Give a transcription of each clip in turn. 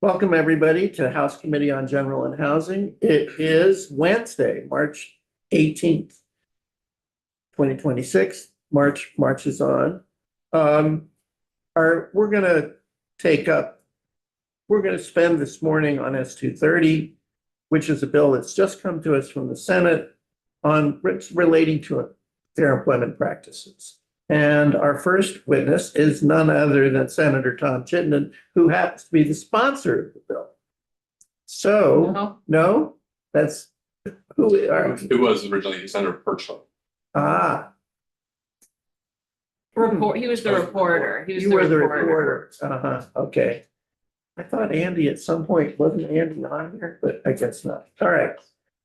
Welcome, everybody, to House Committee on General and Housing. It is Wednesday, March 18th, 2026. March marches on. We're going to spend this morning on S230, which is a bill that's just come to us from the Senate on relating to fair employment practices. And our first witness is none other than Senator Tom Chittenden, who happens to be the sponsor of the bill. So, no, that's who we are. It was originally Senator Perchel. Ah. He was the reporter. You were the reporter. Okay. I thought Andy at some point, wasn't Andy on here, but I guess not. All right.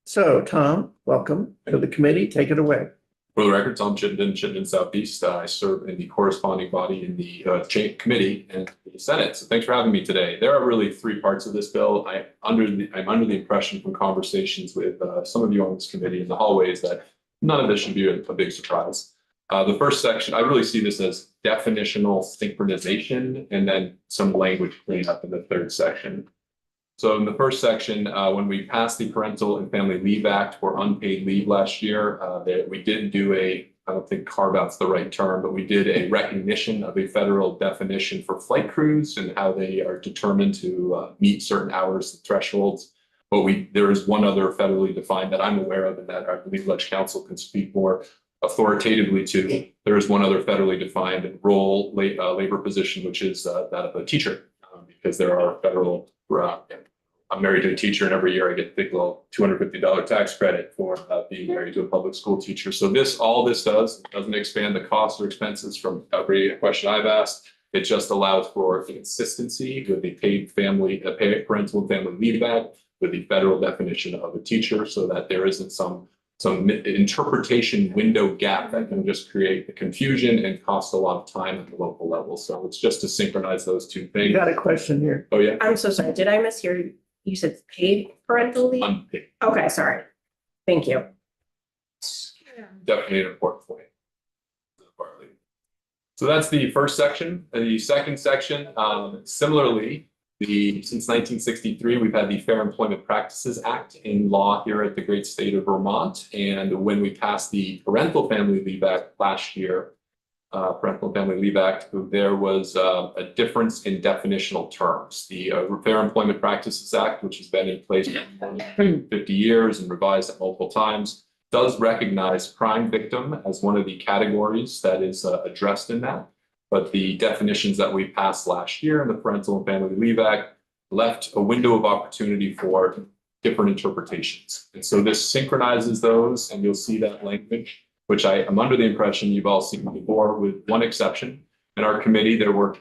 So, Tom, welcome to the committee. Take it away. For the record, Tom Chittenden Southeast. I serve in the corresponding body in the committee and the Senate. So thanks for having me today. There are really three parts of this bill. I'm under the impression from conversations with some of you on this committee in the hallways that none of this should be a big surprise. The first section, I really see this as definitional synchronization and then some language cleanup in the third section. So in the first section, when we passed the Parental and Family Leave Act for unpaid leave last year, we did do I don't think carve out's the right term, but we did a recognition of a federal definition for flight crews and how they are determined to meet certain hours and thresholds. But there is one other federally defined that I'm aware of and that I believe Ledge Council can speak more authoritatively to. There is one other federally defined role labor position, which is that of a teacher, because there are federal. I'm married to a teacher, and every year I get a big little $250 tax credit for being married to a public school teacher. So all this doesn't expand the costs or expenses from every question I've asked. It just allows for consistency with the Parental and Family Leave Act with the federal definition of a teacher, so that there isn't some interpretation window gap that can just create the confusion and cost a lot of time at the local level. So it's just to synchronize those two things. You got a question here. Oh, yeah. I'm so sorry. Did I mishear? You said paid parental leave? Unpaid. Okay, sorry. Thank you. Definitely an important point. So that's the first section. The second section, similarly, since 1963, we've had the Fair Employment Practices Act in law here at the great state of Vermont. And when we passed the Parental Family Leave Act last year, Parental and Family Leave Act, there was a difference in definitional terms. The Fair Employment Practices Act, which has been in place for 50 years and revised at multiple times, does recognize crime victim as one of the categories that is addressed in that. But the definitions that we passed last year in the Parental and Family Leave Act left a window of opportunity for different interpretations. And so this synchronizes those, and you'll see that language, which I am under the impression you've all seen before, with one exception. In our committee, there were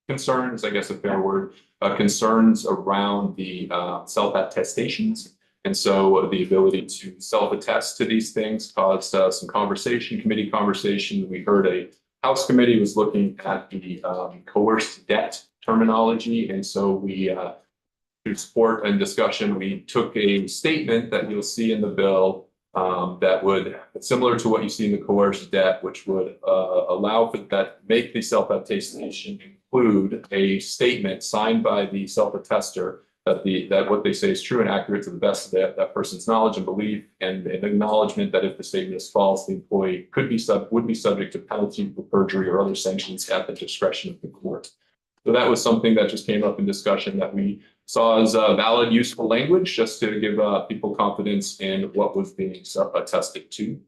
concerns, I guess a fair word, concerns around the self-attestations. And so the ability to self-attest to these things caused some committee conversation. We heard a House committee was looking at the coerced debt terminology. And so we, through support and discussion, we took a statement that you'll see in the bill that would, similar to what you see in the coerced debt, which would allow for that, make the self-attestation include a statement signed by the self-attester that what they say is true and accurate to the best of that person's knowledge and belief, and an acknowledgement that if the statement is false, the employee would be subject to penalty for perjury or other sanctions at the discretion of the court. So that was something that just came up in discussion that we saw as valid, useful language, just to give people confidence in what was being attested to.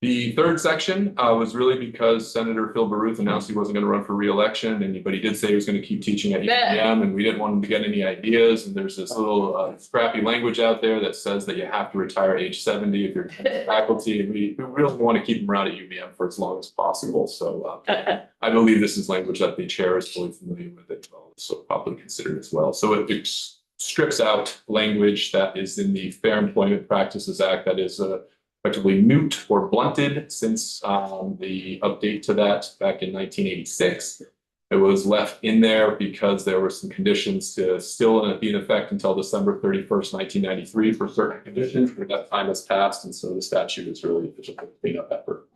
The third section was really because Senator Phil Baruth announced he wasn't going to run for re-election, but he did say he was going to keep teaching at UVM, and we didn't want him to get any ideas. And there's this little scrappy language out there that says that you have to retire age 70 if you're faculty, and we really want to keep him around at UVM for as long as possible. So I believe this is language that the chair is fully familiar with it, so probably considered as well. So it strips out language that is in the Fair Employment Practices Act that is effectively moot or blunted since the update to that back in 1986. It was left in there because there were some conditions to still be in effect until December 31st, 1993 for certain conditions, but that time has passed, and so the statute is really just a cleanup effort.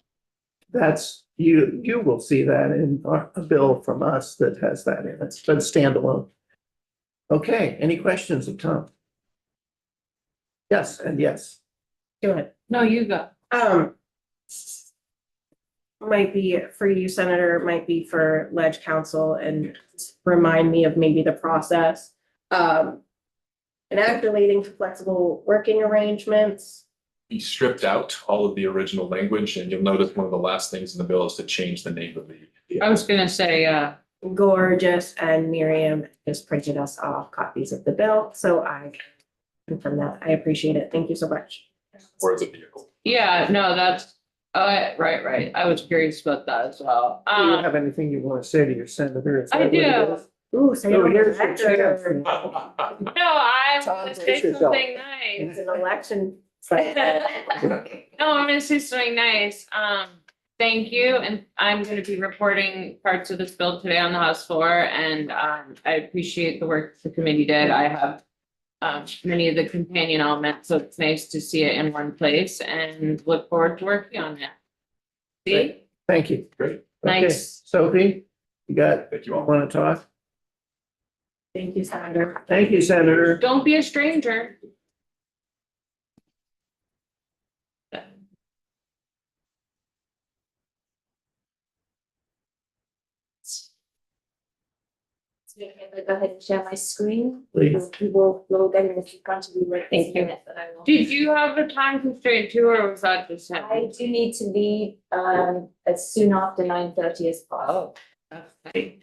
that's, you will see that in a bill from us that has that in it, but standalone. Okay, any questions of Tom? Yes, and yes. Go ahead. No, you go. Might be for you, Senator, might be for Ledge Council, and remind me of maybe the process. An act relating to flexible working arrangements. We stripped out all of the original language, and you'll notice one of the last things in the bill is to change the name of the. I was gonna say, Gorgeous and Miriam just printed us off copies of the bill, so I confirm that. I appreciate it. Thank you so much. Or as a vehicle. yeah, no, that's, right. I was curious about that as well. Do you have anything you want to say to your senator? Is I that what it do. is? Ooh, say it Oh, on the here's your chance. record. No, I Tom, want to brace say yourself. something nice. It's an election. No, I'm gonna say something nice. Thank you, and I'm gonna be reporting parts of this bill today on the House floor, and I appreciate the work the committee did. I have many of the companion elements, so it's nice to see it in one place and look forward to working on it. See? Thank you. Great. Okay, Nice. Sophie, you got, Thank you all. want to talk? Thank you, Senator. Thank you, Senator. Don't be a stranger. Go ahead and share my screen. Please. We'll get in in front of you right this Thank you. minute, but I will. Did you have a time constraint too, or was that just him? I do need to leave as soon after 9:30 as possible. Oh, that's tight.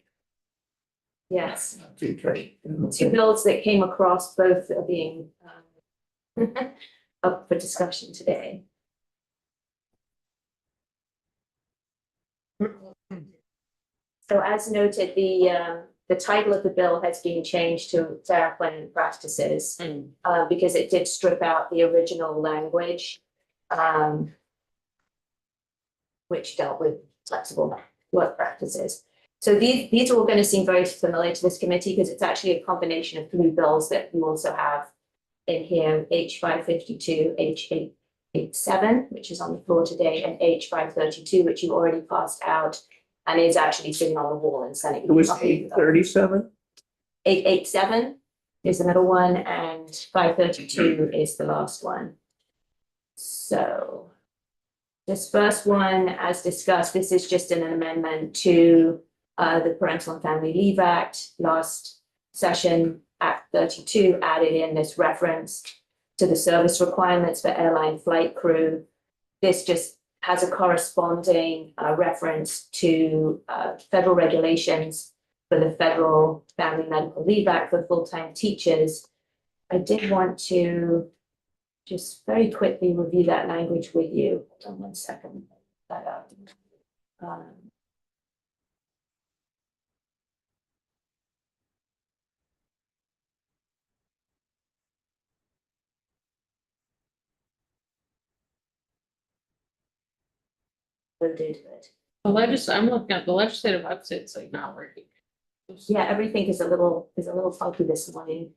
Yes, Okay. two bills that came across, both are being up for discussion today. So as noted, the title of the bill has been changed to fair planning practices. Mm. Because it did strip out the original language. Which dealt with flexible work practices. So these are all going to seem very familiar to this committee because it's actually a combination of three bills that you also have in here, H552, H887, which is on the floor today, and H532, which you already passed out and is actually sitting on the wall in Senate. It was 8:37? 887 is the middle one and 532 is the last one. So this first one, as discussed, this is just an amendment to the Parental and Family Leave Act. Last session, Act 32 added in this reference to the service requirements for airline flight crew. This just has a corresponding reference to federal regulations for the Federal Family Medical Leave Act for full-time teachers. I did want to just very quickly review that language with you. Hold on one second. That up. Loaded, but I'm looking at the legislative website, it's like not working. yeah, everything is a little funky this morning.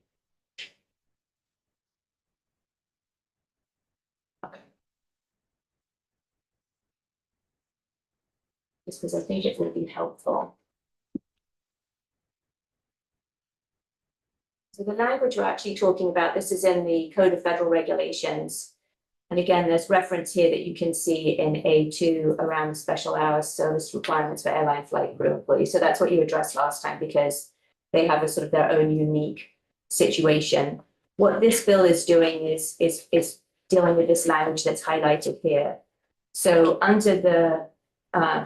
Okay. Just because I think it will be helpful. So the language we're actually talking about, this is in the Code of Federal Regulations. And again, there's reference here that you can see in A2 around special hours service requirements for airline flight crew employees. So that's what you addressed last time because they have a sort of their own unique situation. What this bill is doing is dealing with this language that's highlighted here. So under the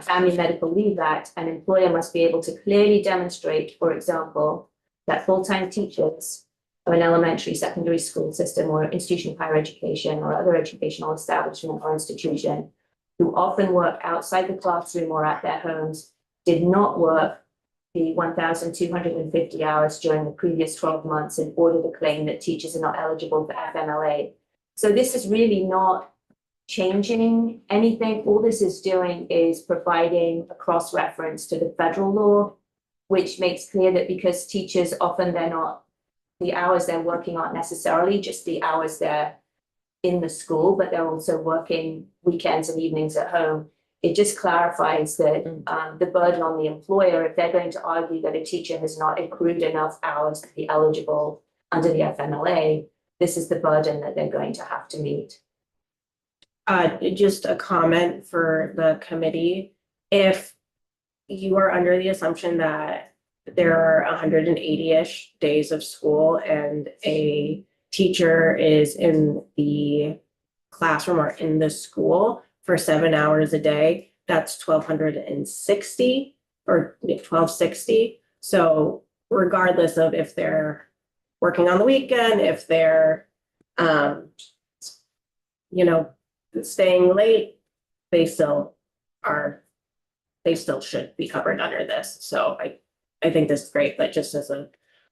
Family Medical Leave Act, an employer must be able to clearly demonstrate, for example, that full-time teachers of an elementary, secondary school system or institution of higher education or other educational establishment or institution who often work outside the classroom or at their homes did not work the 1,250 hours during the previous 12 months in order to claim that teachers are not eligible for FMLA. So this is really not changing anything. All this is doing is providing a cross-reference to the federal law, which makes clear that because teachers often the hours they're working aren't necessarily just the hours they're in the school, but they're also working weekends and evenings at home. it just clarifies that the burden on the employer, if they're going to argue that a teacher has not accrued enough hours to be eligible under the FMLA, this is the burden that they're going to have to meet. Just a comment for the committee. If you are under the assumption that there are 180-ish days of school and a teacher is in the classroom or in the school for 7 hours a day, that's 1,260 or 1,260. So regardless of if they're working on the weekend, if they're, staying late, they still should be covered under this. So I think this is great, but just as a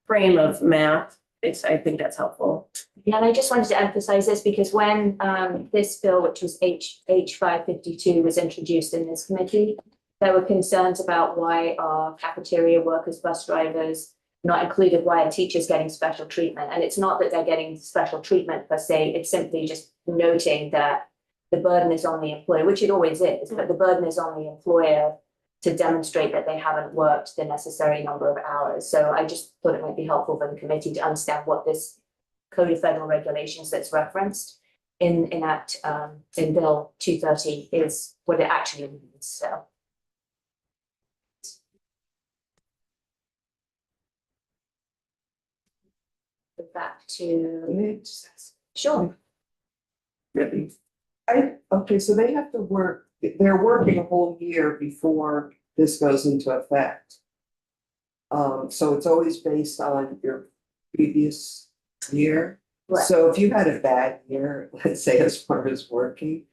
frame of math, I think that's helpful. Yeah, and I just wanted to emphasize this because when this bill, which was H 552, was introduced in this committee, there were concerns about why are cafeteria workers, bus drivers not included, why are teachers getting special treatment? And it's not that they're getting special treatment per se, it's simply just noting that the burden is on the employer, which it always is, but the burden is on the employer to demonstrate that they haven't worked the necessary number of hours. So I just thought it might be helpful for the committee to understand what this Code of Federal Regulations that's referenced in Bill 230 is, what it actually means. So. Go back to, sure. Really? Okay, so they have to work, they're working a whole year before this goes into effect. So it's always based on your previous year. Right. So if you had a bad year, let's say as far as working,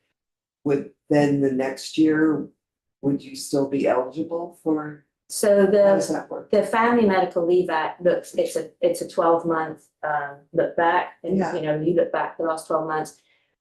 then the next year, would you still be eligible for, So how does the that work? Family Medical Leave Act looks, it's a 12-month look back, and Yeah. you look back the last 12 months.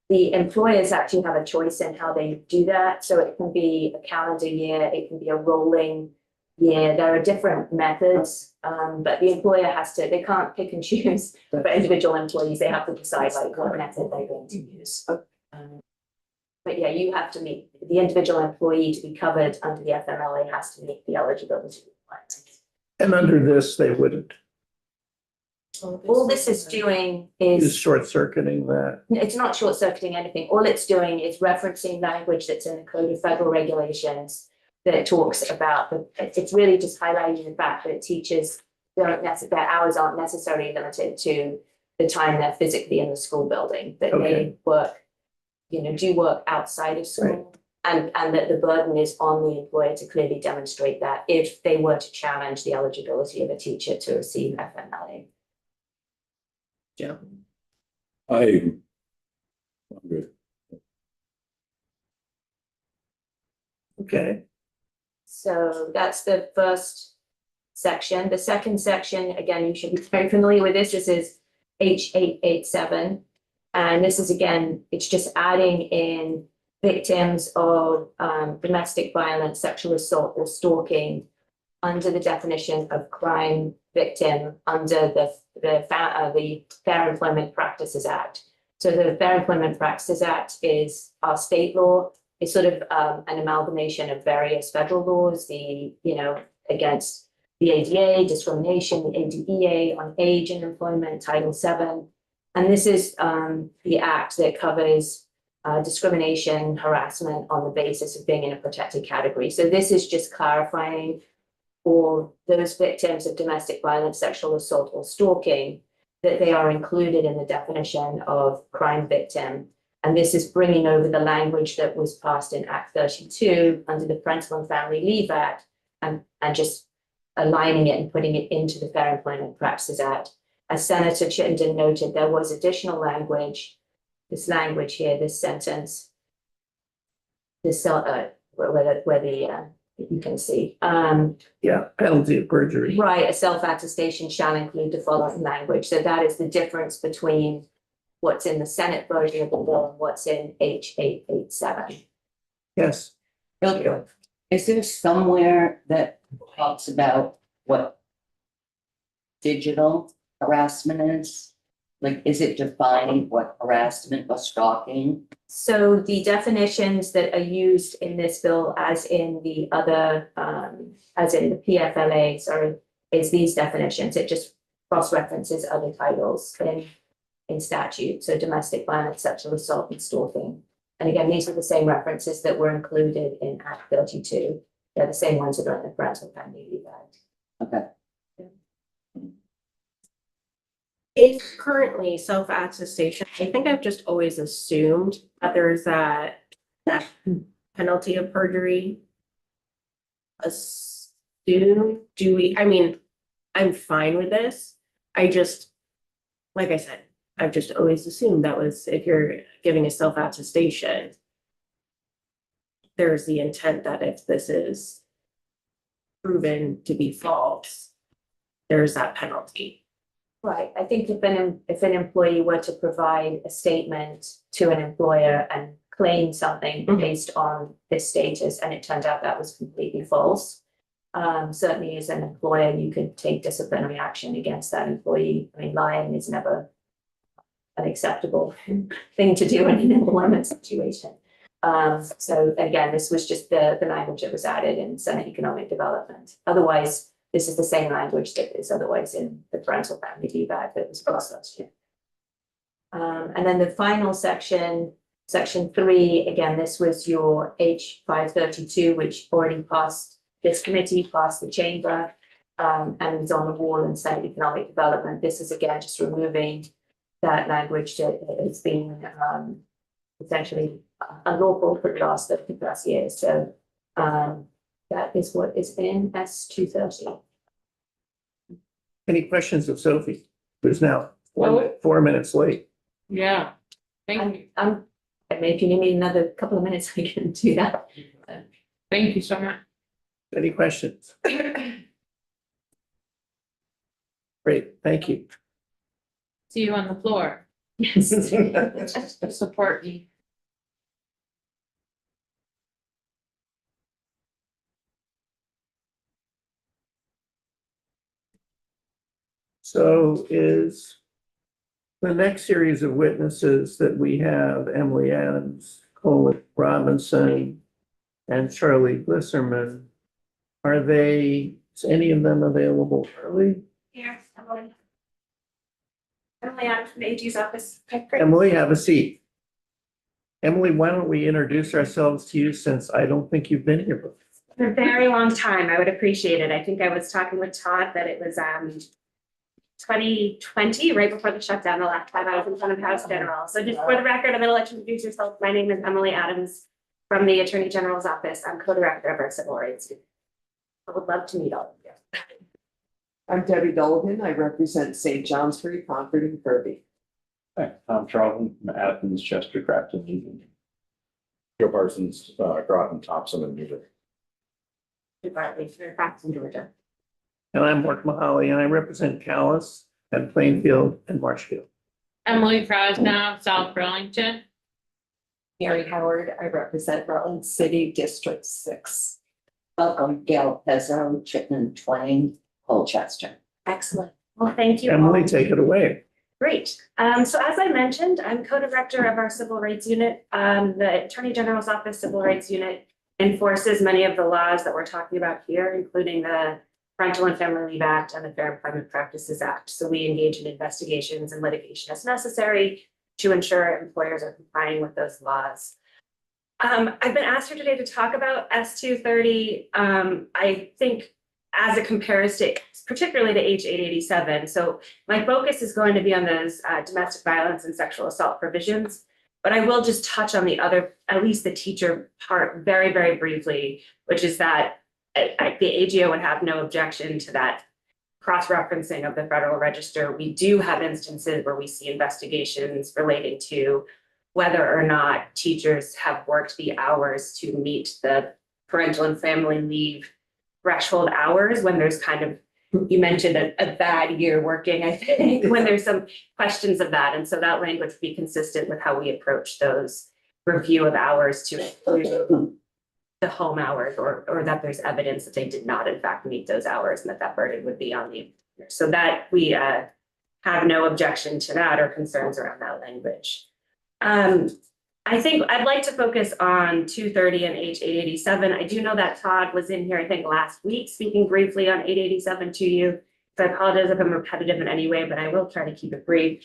The employers actually have a choice in how they do that. So it can be a calendar year, it can be a rolling year. There are different methods, but the employer they can't pick and choose. For individual employees, they have to decide like what method they're going to use. But yeah, you have to meet, the individual employee to be covered under the FMLA has to meet the eligibility requirements. And under this, they wouldn't All this is doing use is, short circuiting that. it's not short circuiting anything. All it's doing is referencing language that's in the Code of Federal Regulations that talks about it's really just highlighting the fact that teachers their hours aren't necessarily limited to the time they're physically in the school building, that Okay. they work, do work outside of school. And that the burden is on the employer to clearly demonstrate that if they were to challenge the eligibility of a teacher to receive FMLA. Yeah. I'm good. Okay. So that's the first section. The second section, again, you should be very familiar with this. This is H 887. And this is, again, it's just adding in victims of domestic violence, sexual assault, or stalking under the definition of crime victim under the Fair Employment Practices Act. So the Fair Employment Practices Act is our state law. It's sort of an amalgamation of various federal laws, against the ADA, discrimination, the ADEA on age and employment, Title VII. And this is the act that covers discrimination, harassment on the basis of being in a protected category. So this is just clarifying for those victims of domestic violence, sexual assault, or stalking that they are included in the definition of crime victim. And this is bringing over the language that was passed in Act 32 under the Parental and Family Leave Act and just aligning it and putting it into the Fair Employment Practices Act. As Senator Chittenden noted, there was additional language, this language here, this sentence, this you can see. Yeah, penalty of perjury. Right, a self-attestation shall include the following language. So that is the difference between what's in the Senate version of the bill and what's in H 887. Yes. Real quick, is there somewhere that talks about what digital harassment is? Like, is it defining what harassment or stalking? So the definitions that are used in this bill, as in the other, as in the PFLA, sorry, is these definitions. It just cross-references other titles in statute, so domestic violence, sexual assault, and stalking. And again, these are the same references that were included in Act 32. They're the same ones that are in the Parental Family Leave Act. Okay, Is currently self-attestation, I think I've just always assumed that there's that penalty of perjury. Assume, do we, I mean, I'm fine with this. I just, like I said, I've just always assumed that was if you're giving a self-attestation, there's the intent that if this is proven to be false, there's that penalty. Right, I think if an employee were to provide a statement to an employer and claim something Mhm. based on this status, and it turned out that was completely false. Certainly as an employer, you could take disciplinary action against that employee. I mean, lying is never an acceptable thing to do in an employment situation. So again, this was just the language that was added in Senate Economic Development. Otherwise, this is the same language that is otherwise in the Parental Family Leave Act that was passed last year. And then the final section, section 3, again, this was your H 532, which already passed this committee, passed the chamber, and is on the wall in Senate Economic Development. This is again just removing that language that has been essentially unlawful for the last 30+ years. So that is what is in S 230. Any questions of Sophie, who's now Oh. 4 minutes late? Yeah, thank you. I mean, if you need me another couple of minutes, I can do that. Thank you so much. Any questions? Great, thank you. See you on the floor. Yes. Support me. So is the next series of witnesses that we have, Emily Adams, Colin Robinson, and Charlie Glisserman, are they, is any of them available early? Here, Emily. Emily Adams from the AG's office. Okay, great. Emily, have a seat. Emily, why don't we introduce ourselves to you since I don't think you've been here before? For a very long time, I would appreciate it. I think I was talking with Todd that it was 2020, right before the shutdown, the last time I was in front of House General. So just for the record, I'm gonna let you introduce yourself. My name is Emily Adams from the Attorney General's office. I'm co-director of our civil rights. I would love to meet all of you. I'm Debbie Dulligan. I represent St. Johnsbury, Concord, and Kirby. Hi, I'm Charlton from Athens, Chester, Grafton, Union. Joe Parsons, Groton, Thompson, and Newburgh. We're back in Georgia. And I'm Mark Mahaly, and I represent Callis and Plainfield and Marshfield. Emily Krasnow, South Burlington. Mary Howard, I represent Rutland City District 6. Welcome, Gail Pezzo, Chittenden, Twain, Colchester. Excellent. Well, thank you. Emily, all. take it away. Great. So as I mentioned, I'm co-director of our civil rights unit. The Attorney General's office civil rights unit enforces many of the laws that we're talking about here, including the Parental and Family Leave Act and the Fair Employment Practices Act. So we engage in investigations and litigation as necessary to ensure employers are complying with those laws. I've been asked here today to talk about S230. I think as it compares to particularly to H887. So my focus is going to be on those domestic violence and sexual assault provisions, but I will just touch on the other, at least the teacher part very, very briefly, which is that the AGO would have no objection to that cross-referencing of the Federal Register. We do have instances where we see investigations relating to whether or not teachers have worked the hours to meet the parental and family leave threshold hours when there's kind of, you mentioned a bad year working, I think, when there's some questions of that. And so that language would be consistent with how we approach those review of hours to include the home hours or that there's evidence that they did not in fact meet those hours and that burden would be on the employer. So that we have no objection to that or concerns around that language. I think I'd like to focus on 230 and H 887. I do know that Todd was in here, I think, last week, speaking briefly on 887 to you. So I apologize if I'm repetitive in any way, but I will try to keep it brief.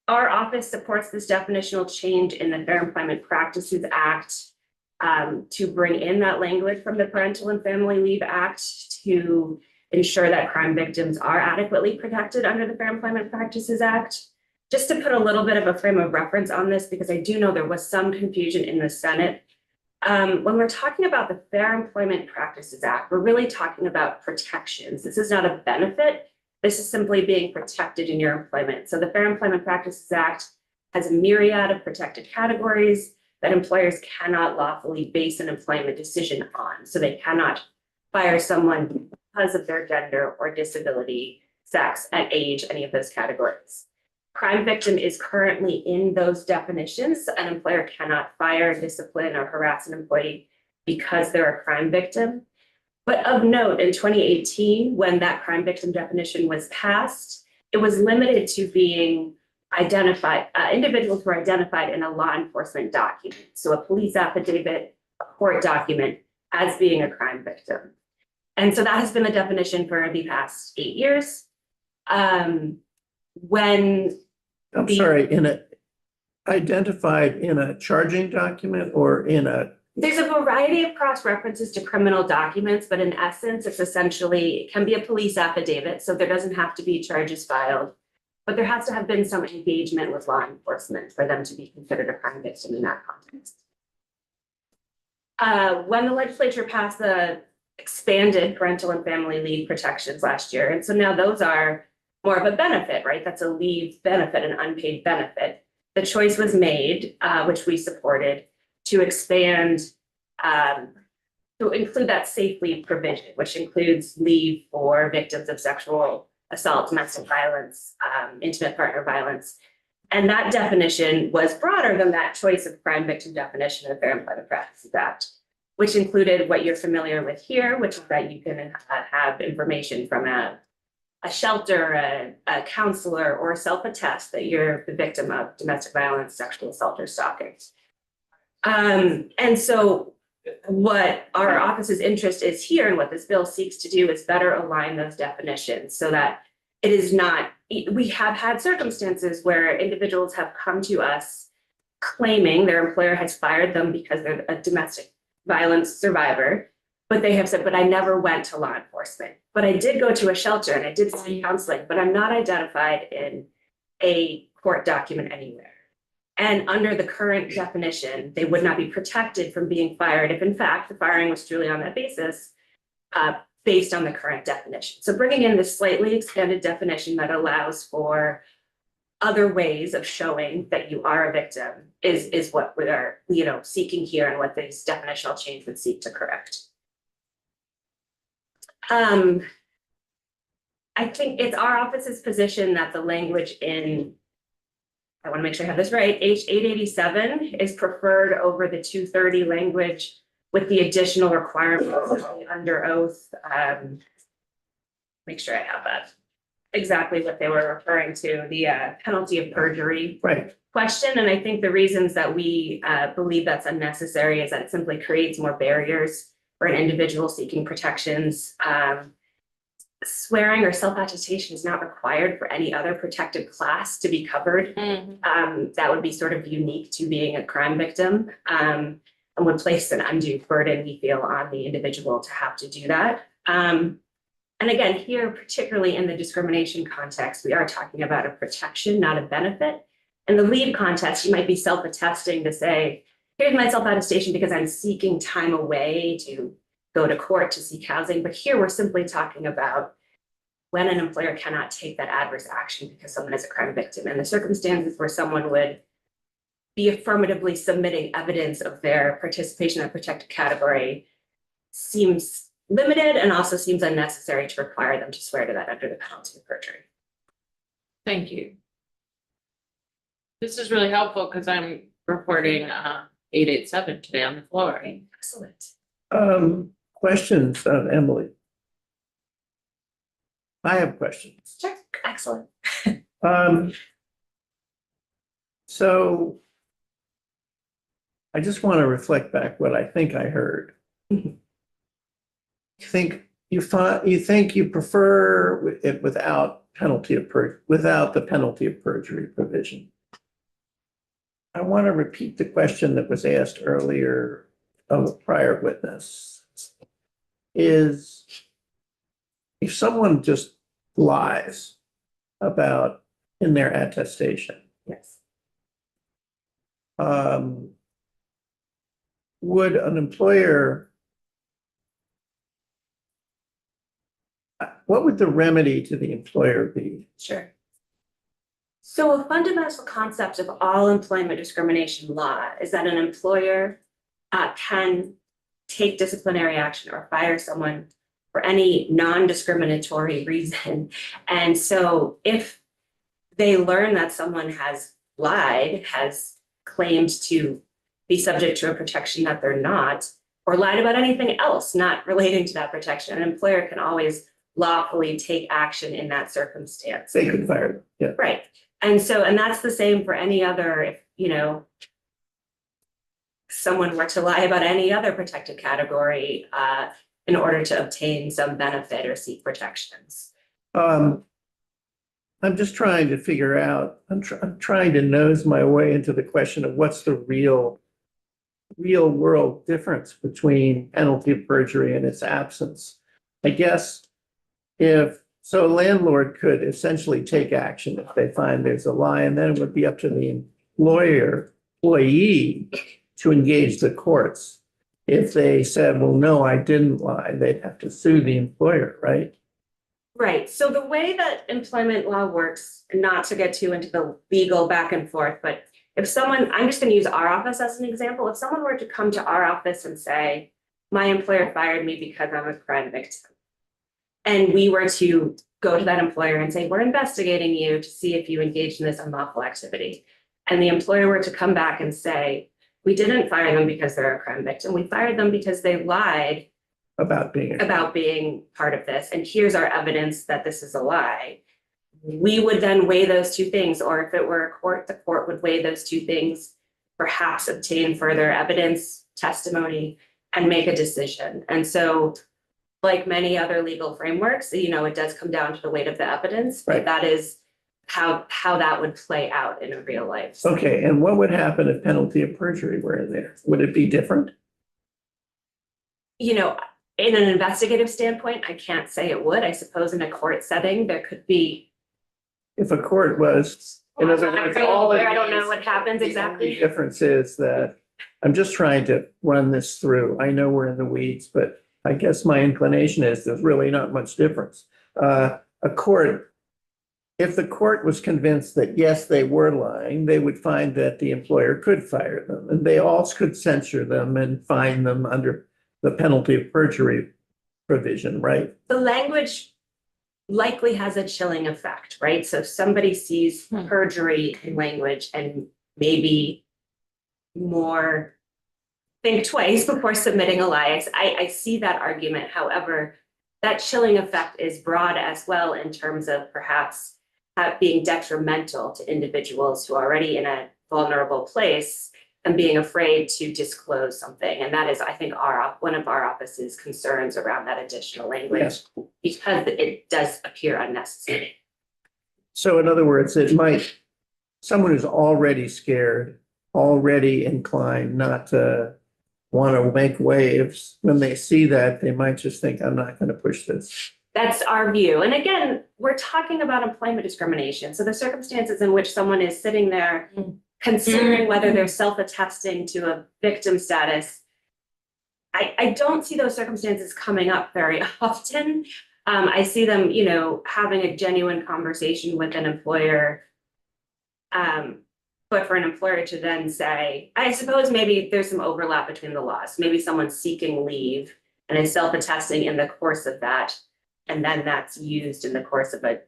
Our office supports this definitional change in the Fair Employment Practices Act to bring in that language from the Parental and Family Leave Act to ensure that crime victims are adequately protected under the Fair Employment Practices Act. Just to put a little bit of a frame of reference on this, because I do know there was some confusion in the Senate. When we're talking about the Fair Employment Practices Act, we're really talking about protections. This is not a benefit. This is simply being protected in your employment. So the Fair Employment Practices Act has a myriad of protected categories that employers cannot lawfully base an employment decision on. So they cannot fire someone because of their gender or disability, sex, and age, any of those categories. Crime victim is currently in those definitions. An employer cannot fire, discipline, or harass an employee because they're a crime victim. But of note, in 2018, when that crime victim definition was passed, it was limited to being identified, individuals who were identified in a law enforcement document. So a police affidavit, a court document, as being a crime victim. And so that has been the definition for the past 8 years. When I'm sorry, identified in a charging document or in a, there's a variety of cross references to criminal documents, but in essence, it's essentially, it can be a police affidavit, so there doesn't have to be charges filed. But there has to have been some engagement with law enforcement for them to be considered a crime victim in that context. When the legislature passed the expanded parental and family leave protections last year, and so now those are more of a benefit, right? That's a leave benefit, an unpaid benefit. The choice was made, which we supported, to expand, to include that safe leave provision, which includes leave for victims of sexual assault, domestic violence, intimate partner violence. And that definition was broader than that choice of crime victim definition of the Fair Employment Practices Act, which included what you're familiar with here, which is that you can have information from a shelter, a counselor, or self-attest that you're the victim of domestic violence, sexual assault, or stalking. And so what our office's interest is here and what this bill seeks to do is better align those definitions so that it is not, we have had circumstances where individuals have come to us claiming their employer has fired them because they're a domestic violence survivor, but they have said, but I never went to law enforcement, but I did go to a shelter and I did see counseling, but I'm not identified in a court document anywhere. And under the current definition, they would not be protected from being fired if in fact the firing was truly on that basis, based on the current definition. So bringing in this slightly expanded definition that allows for other ways of showing that you are a victim is what we are, seeking here and what this definitional change would seek to correct. I think it's our office's position that the language in, I want to make sure I have this right, H 887 is preferred over the 230 language with the additional requirements under oath. Make sure I have that. Exactly what they were referring to, the penalty of perjury question. And I think the reasons that we believe that's unnecessary is that it simply creates more barriers for an individual seeking protections. Swearing or self-attestation is not required for any other protected class to be covered. That would be sort of unique to being a crime victim, and would place an undue burden, we feel, on the individual to have to do that. And again, here, particularly in the discrimination context, we are talking about a protection, not a benefit. In the leave context, you might be self-attesting to say, here's my self-attestation because I'm seeking time away to go to court to seek housing. But here we're simply talking about when an employer cannot take that adverse action because someone is a crime victim, and the circumstances where someone would be affirmatively submitting evidence of their participation in a protected category seems limited and also seems unnecessary to require them to swear to that under the penalty of perjury. Thank you. This is really helpful because I'm reporting 887 today on the floor. Excellent. questions of Emily? I have questions. Sure, excellent. Um, so I just want to reflect back what I think I heard. You think you prefer it without without the penalty of perjury provision. I want to repeat the question that was asked earlier of a prior witness. Is if someone just lies about in their attestation, Yes. would an employer, what would the remedy to the employer be? Sure. So a fundamental concept of all employment discrimination law is that an employer can take disciplinary action or fire someone for any non-discriminatory reason. And so if they learn that someone has lied, has claimed to be subject to a protection that they're not, or lied about anything else not relating to that protection, an employer can always lawfully take action in that circumstance. They could fire them, yeah. Right. And so, and that's the same for any other, if, you know, someone were to lie about any other protected category in order to obtain some benefit or seek protections. I'm just trying to figure out, I'm trying to nose my way into the question of what's the real world difference between penalty of perjury and its absence. I guess so a landlord could essentially take action if they find there's a lie, and then it would be up to the employee to engage the courts. If they said, well, no, I didn't lie, they'd have to sue the employer, right? Right. So the way that employment law works, not to get too into the legal back and forth, but if someone, I'm just going to use our office as an example. If someone were to come to our office and say, my employer fired me because I'm a crime victim, and we were to go to that employer and say, we're investigating you to see if you engaged in this unlawful activity, and the employer were to come back and say, we didn't fire them because they're a crime victim, we fired them because they lied About being part of this, and here's our evidence that this is a lie. We would then weigh those two things, or if it were a court, the court would weigh those two things, perhaps obtain further evidence, testimony, and make a decision. And so, like many other legal frameworks, you know, it does come down to the weight of the evidence, but Right. that is how that would play out in a real life. Okay, and what would happen if penalty of perjury were in there? Would it be different? You know, in an investigative standpoint, I can't say it would. I suppose in a court setting, there could be. If a court was, in other words, all it I don't know is- what happens The exactly. only difference is that I'm just trying to run this through. I know we're in the weeds, but I guess my inclination is there's really not much difference. If the court was convinced that, yes, they were lying, they would find that the employer could fire them, and they also could censure them and fine them under the penalty of perjury provision, right? The language likely has a chilling effect, right? So if somebody sees perjury in language and maybe more think twice before submitting a lie. I see that argument. However, that chilling effect is broad as well in terms of perhaps being detrimental to individuals who are already in a vulnerable place and being afraid to disclose something. And that is, I think, one of our office's concerns around that additional language, Yes. because it does appear unnecessary. So in other words, someone who's already scared, already inclined not to want to make waves, when they see that, they might just think, I'm not going to push this. That's our view. And again, we're talking about employment discrimination. So the circumstances in which someone is sitting there considering whether they're self-attesting to a victim status, I don't see those circumstances coming up very often. I see them, you know, having a genuine conversation with an employer. But for an employer to then say, I suppose maybe there's some overlap between the laws. Maybe someone's seeking leave and is self-attesting in the course of that. And then that's used in the course of a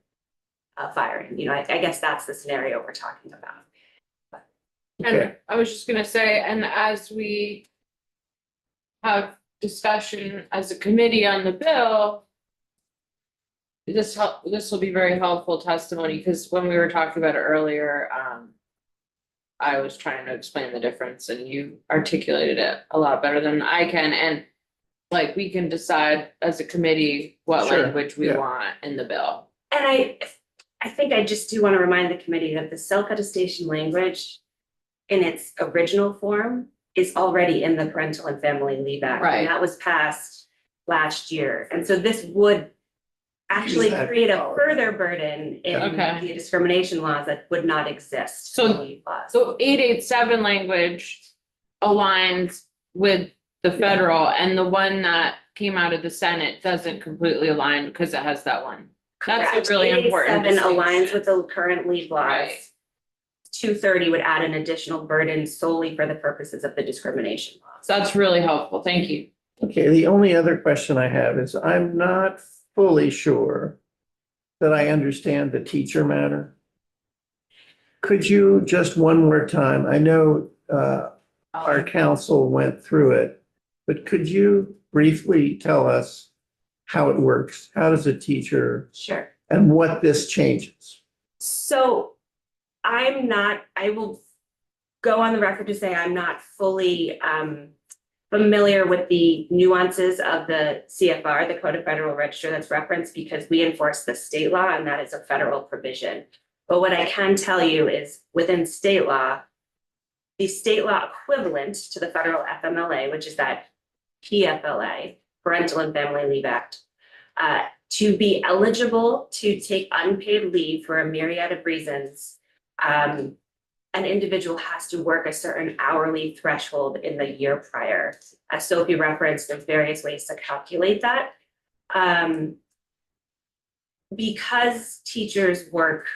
firing. You know, I guess that's the scenario we're talking about. And I was just gonna say, and as we have discussion as a committee on the bill, this will be very helpful testimony, because when we were talking about it earlier, I was trying to explain the difference and you articulated it a lot better than I can, and like, we can decide as a committee what Sure, language we yeah. want in the bill. And I think I just do want to remind the committee that the self-attestation language in its original form is already in the Parental and Family Leave Act. Right. And that was passed last year. And so this would actually Use that create a power. further burden in Okay. the discrimination laws that would not exist. So- in the leave laws. So 887 language aligns with the federal, and the one that came out of the Senate doesn't completely align because it has that one. That's a Correct. really important 887 aligns distinction. with the current leave laws. Right. 230 would add an additional burden solely for the purposes of the discrimination laws. So that's really helpful. Thank you. Okay, the only other question I have is I'm not fully sure that I understand the teacher matter. Could you just one more time, I know our council went through it, but could you briefly tell us how it works? How does a teacher Sure. and what this changes? So I will go on the record to say I'm not fully familiar with the nuances of the CFR, the Code of Federal Register that's referenced, because we enforce the state law and that is a federal provision. But what I can tell you is within state law, the state law equivalent to the federal FMLA, which is that PFLA, Parental and Family Leave Act, to be eligible to take unpaid leave for a myriad of reasons, an individual has to work a certain hourly threshold in the year prior. As Sophie referenced, there's various ways to calculate that. Because teachers work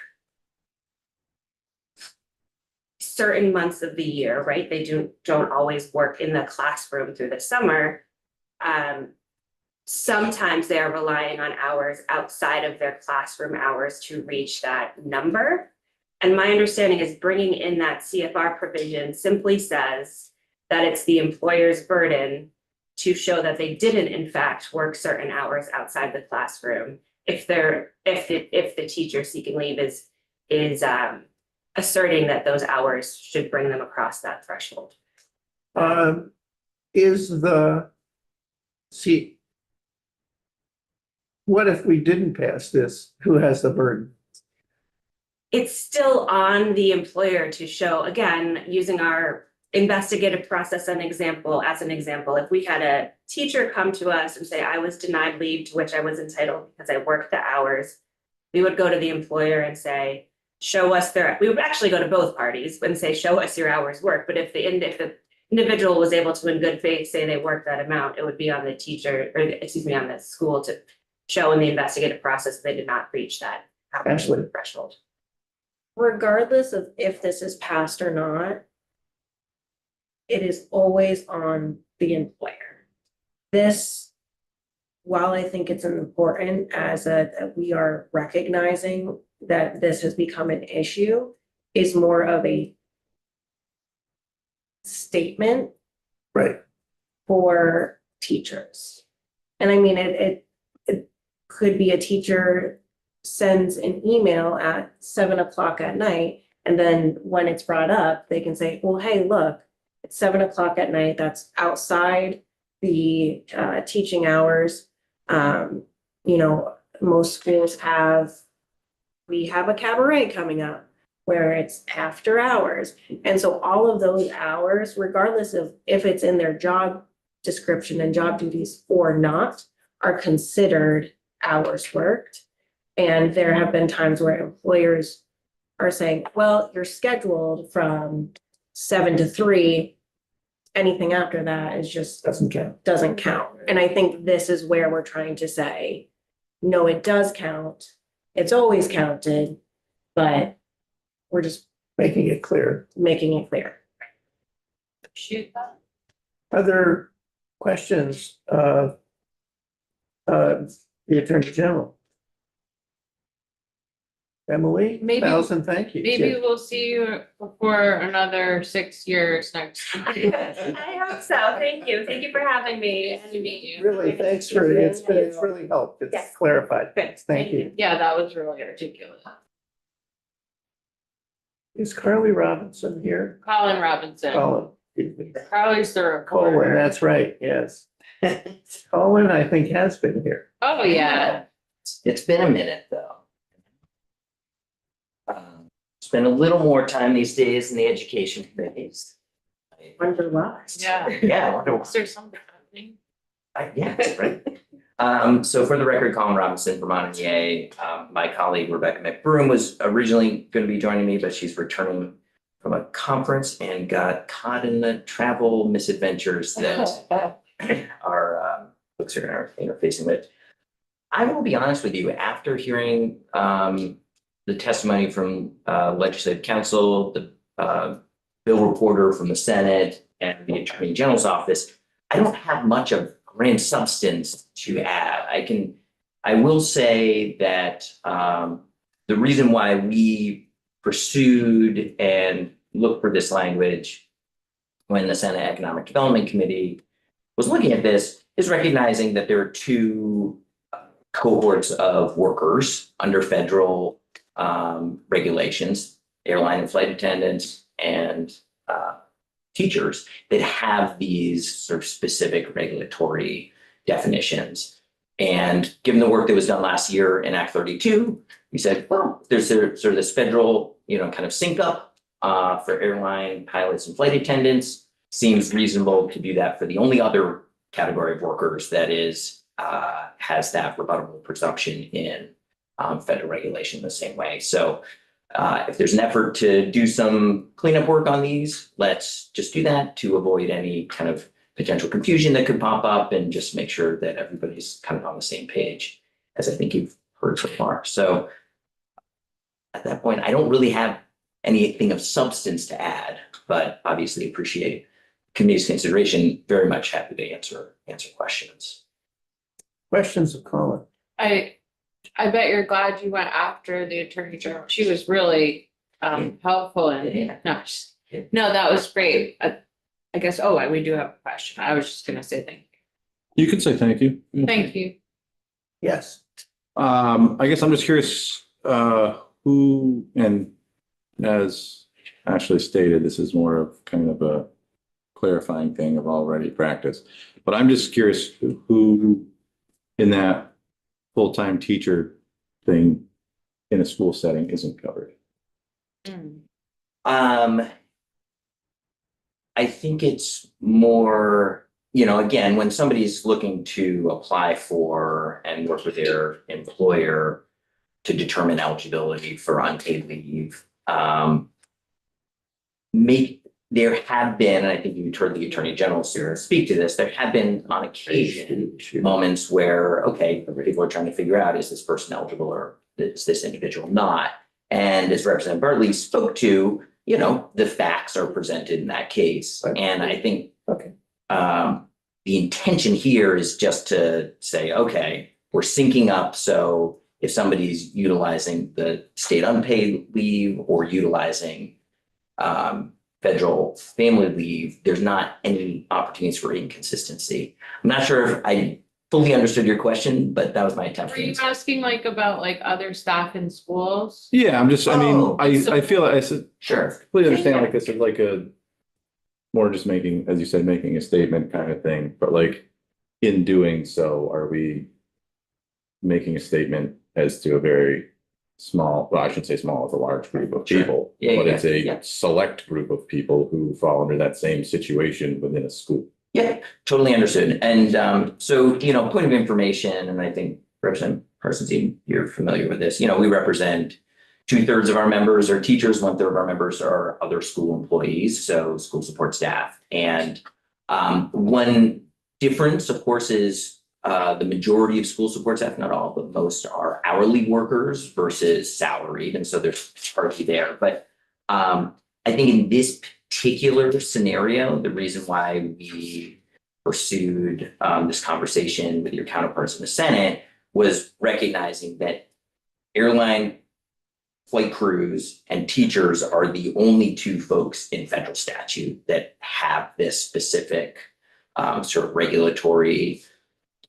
certain months of the year, right? They don't always work in the classroom through the summer. Sometimes they are relying on hours outside of their classroom hours to reach that number. And my understanding is bringing in that CFR provision simply says that it's the employer's burden to show that they didn't in fact work certain hours outside the classroom if the teacher seeking leave is asserting that those hours should bring them across that threshold. What if we didn't pass this? Who has the burden? It's still on the employer to show, again, using our investigative process as an example, if we had a teacher come to us and say, I was denied leave to which I was entitled because I worked the hours, we would go to the employer and say, show us we would actually go to both parties and say, show us your hours work. But if the individual was able to in good faith say they worked that amount, it would be on the teacher, or excuse me, on the school to show in the investigative process they did not reach that Ashley. threshold. Regardless of if this is passed or not, it is always on the employer. While I think it's important that we are recognizing that this has become an issue, is more of a statement Right. for teachers. And I mean, it could be a teacher sends an email at 7:00 at night, and then when it's brought up, they can say, well, hey, look, it's 7:00 at night, that's outside the teaching hours. Most schools we have a cabaret coming up where it's after hours. And so all of those hours, regardless of if it's in their job description and job duties or not, are considered hours worked. And there have been times where employers are saying, well, you're scheduled from 7 to 3. Anything after that is just Doesn't count. doesn't count. And I think this is where we're trying to say, no, it does count. It's always counted, but we're just Making it clear. making it clear. Shoot that. Other questions of the Attorney General? Emily, Maybe- 1,000 thank you. Maybe we'll see you for another 6 years next. I hope so. Thank you. Thank you for having me. Nice to meet you. Really, thanks for, it's really helped. It's Yes. clarified. Good. Thank you. Yeah, that was really articulate. Is Carly Robinson here? Colin Robinson. Colin. Excuse me. Carly's the Colin, recorder. that's right, yes. Colin, I think, has been here. Oh, yeah. It's been a minute, though. Spend a little more time these days in the education committees. Wonder why. Yeah. Yeah, I wonder why. Is there something happening? Yeah, that's right. So for the record, Colin Robinson, Vermont EA. My colleague Rebecca McBroom was originally going to be joining me, but she's returning from a conference and got caught in the travel misadventures that our folks are interfacing with. I will be honest with you, after hearing the testimony from Legislative Council, the bill reporter from the Senate, and the Attorney General's office, I don't have much of grand substance to add. I will say that the reason why we pursued and looked for this language when the Senate Economic Development Committee was looking at this is recognizing that there are two cohorts of workers under federal regulations, airline and flight attendants and teachers that have these sort of specific regulatory definitions. And given the work that was done last year in Act 32, we said, well, there's sort of this federal, kind of sync up for airline pilots and flight attendants. Seems reasonable to do that for the only other category of workers that is has that rebuttable presumption in federal regulation the same way. So if there's an effort to do some cleanup work on these, let's just do that to avoid any kind of potential confusion that could pop up and just make sure that everybody's kind of on the same page, as I think you've heard so far. So at that point, I don't really have anything of substance to add, but obviously appreciate committee's consideration. Very much happy to answer questions. Questions of Colin? I bet you're glad you went after the Attorney General. She was really helpful and Yeah. no, that was great. I guess, we do have a question. I was just gonna say thank You can say thank you. you. Thank you. Yes. I guess I'm just curious, who, and as Ashley stated, this is more of kind of a clarifying thing of already practice. But I'm just curious who in that full-time teacher thing in a school setting isn't covered. I think it's more, again, when somebody's looking to apply for and work with their employer to determine eligibility for unpaid leave, there have been, and I think you've heard the Attorney General speak to this, there have been on occasion moments where, okay, people are trying to figure out, is this person eligible or is this individual not? And as Representative Bartley spoke to, the facts are presented in that case. Right. And I think Okay. the intention here is just to say, okay, we're syncing up. So if somebody's utilizing the state unpaid leave or utilizing federal family leave, there's not any opportunities for inconsistency. I'm not sure if I fully understood your question, but that was my attempt. Were to you answer. asking about other staff in schools? Yeah, I'm just, Oh, I feel like I said, Sure. completely understand like this is like a more just making, as you said, making a statement kind of thing, but like in doing so, are we making a statement as to a very small, well, I should say small, it's a large group of Sure. people, Yeah, but yeah, it's a yeah. select group of people who fall under that same situation within a school. Yeah, totally understood. And so, point of information, and I think Representative Parsons, you're familiar with this, we represent 2/3 of our members are teachers, 1/3 of our members are other school employees, so school support staff. And one difference, of course, is the majority of school support staff, not all, but most are hourly workers versus salaried. And so there's hardly there. But I think in this particular scenario, the reason why we pursued this conversation with your counterparts in the Senate was recognizing that airline flight crews and teachers are the only two folks in federal statute that have this specific sort of regulatory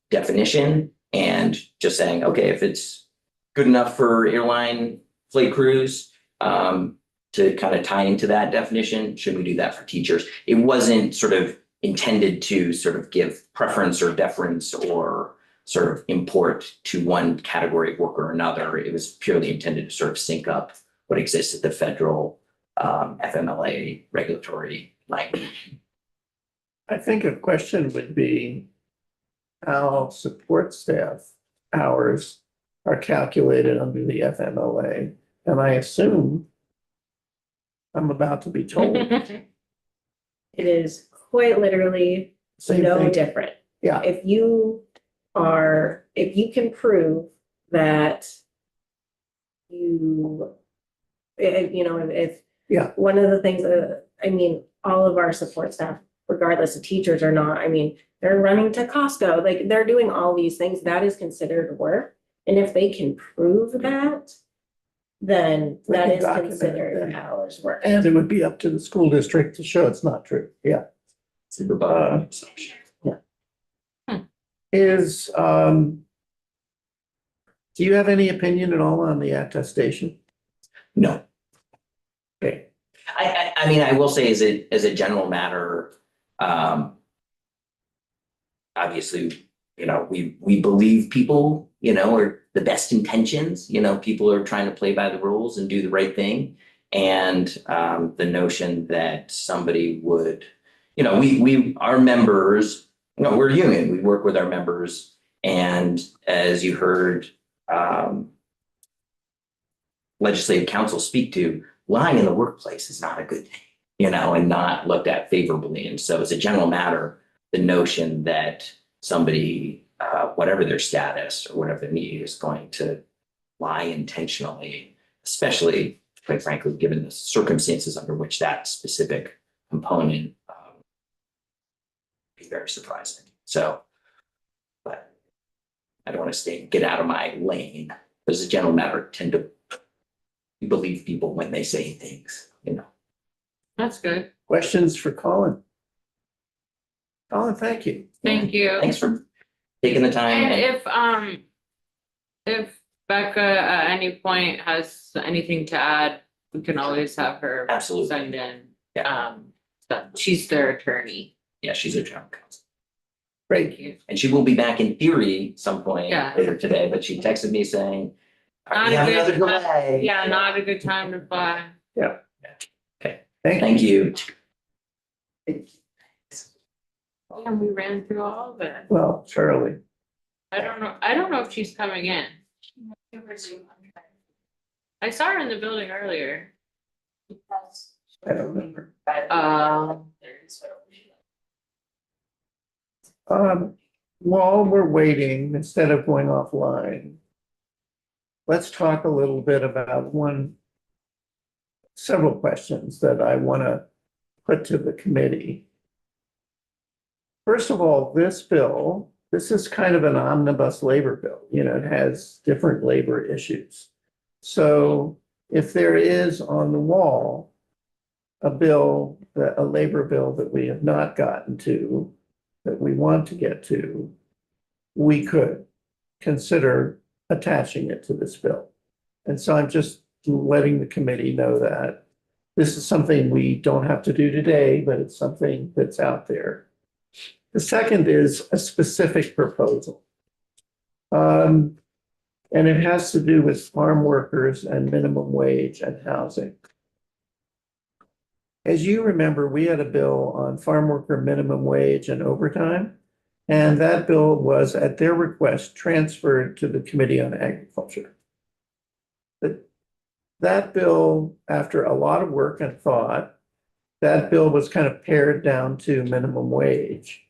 definition. And just saying, okay, if it's good enough for airline flight crews to kind of tie into that definition, should we do that for teachers? It wasn't sort of intended to sort of give preference or deference or sort of import to one category of work or another. It was purely intended to sort of sync up what exists at the federal FMLA regulatory language. I think a question would be how support staff hours are calculated under the FMLA. And I assume I'm about to be told It is quite literally same no thing. different. Yeah. If you can prove that if Yeah. one of the things all of our support staff, regardless of teachers or not, they're running to Costco, like they're doing all these things, that is considered work. And if they can prove that, then We that can is document it considered then. hours work. And it would be up to the school district to show it's not true. Yeah. Super bug assumption. Is, do you have any opinion at all on the attestation? No. Okay. I mean, I will say as a general matter, obviously, we believe people, are the best intentions, people are trying to play by the rules and do the right thing. And the notion that somebody would, our members, we're a union, we work with our members. And as you heard legislative counsel speak to, lying in the workplace is not a good thing, and not looked at favorably. And so as a general matter, the notion that somebody, whatever their status or whatever their need, is going to lie intentionally, especially, quite frankly, given the circumstances under which that specific component be very surprising. So, but I don't want to get out of my lane. As a general matter, tend to believe people when they say things, That's good. Questions for Colin? Colin, thank you. Thank you. Thanks for taking the time. And if Becca at any point has anything to add, we can always have her Absolutely. send in. Yeah. She's their attorney. Yeah, she's a general counsel. Great. Thank you. And she will be back in theory some point Yeah. later today, but she texted me saying, Not we a have good another time. delay. Yeah, not a good time to fly. Thank you. Thank you. And we ran through all of it. Well, Charlie, I don't know if she's coming in. I saw her in the building earlier. I don't remember. While we're waiting, instead of going offline, let's talk a little bit about several questions that I want to put to the committee. First of all, this is kind of an omnibus labor bill. It has different labor issues. So if there is on the wall a labor bill that we have not gotten to, that we want to get to, we could consider attaching it to this bill. And so I'm just letting the committee know that this is something we don't have to do today, but it's something that's out there. The second is a specific proposal. And it has to do with farm workers and minimum wage and housing. As you remember, we had a bill on farm worker minimum wage and overtime. And that bill was, at their request, transferred to the Committee on Agriculture. That bill, after a lot of work and thought, that bill was kind of pared down to minimum wage.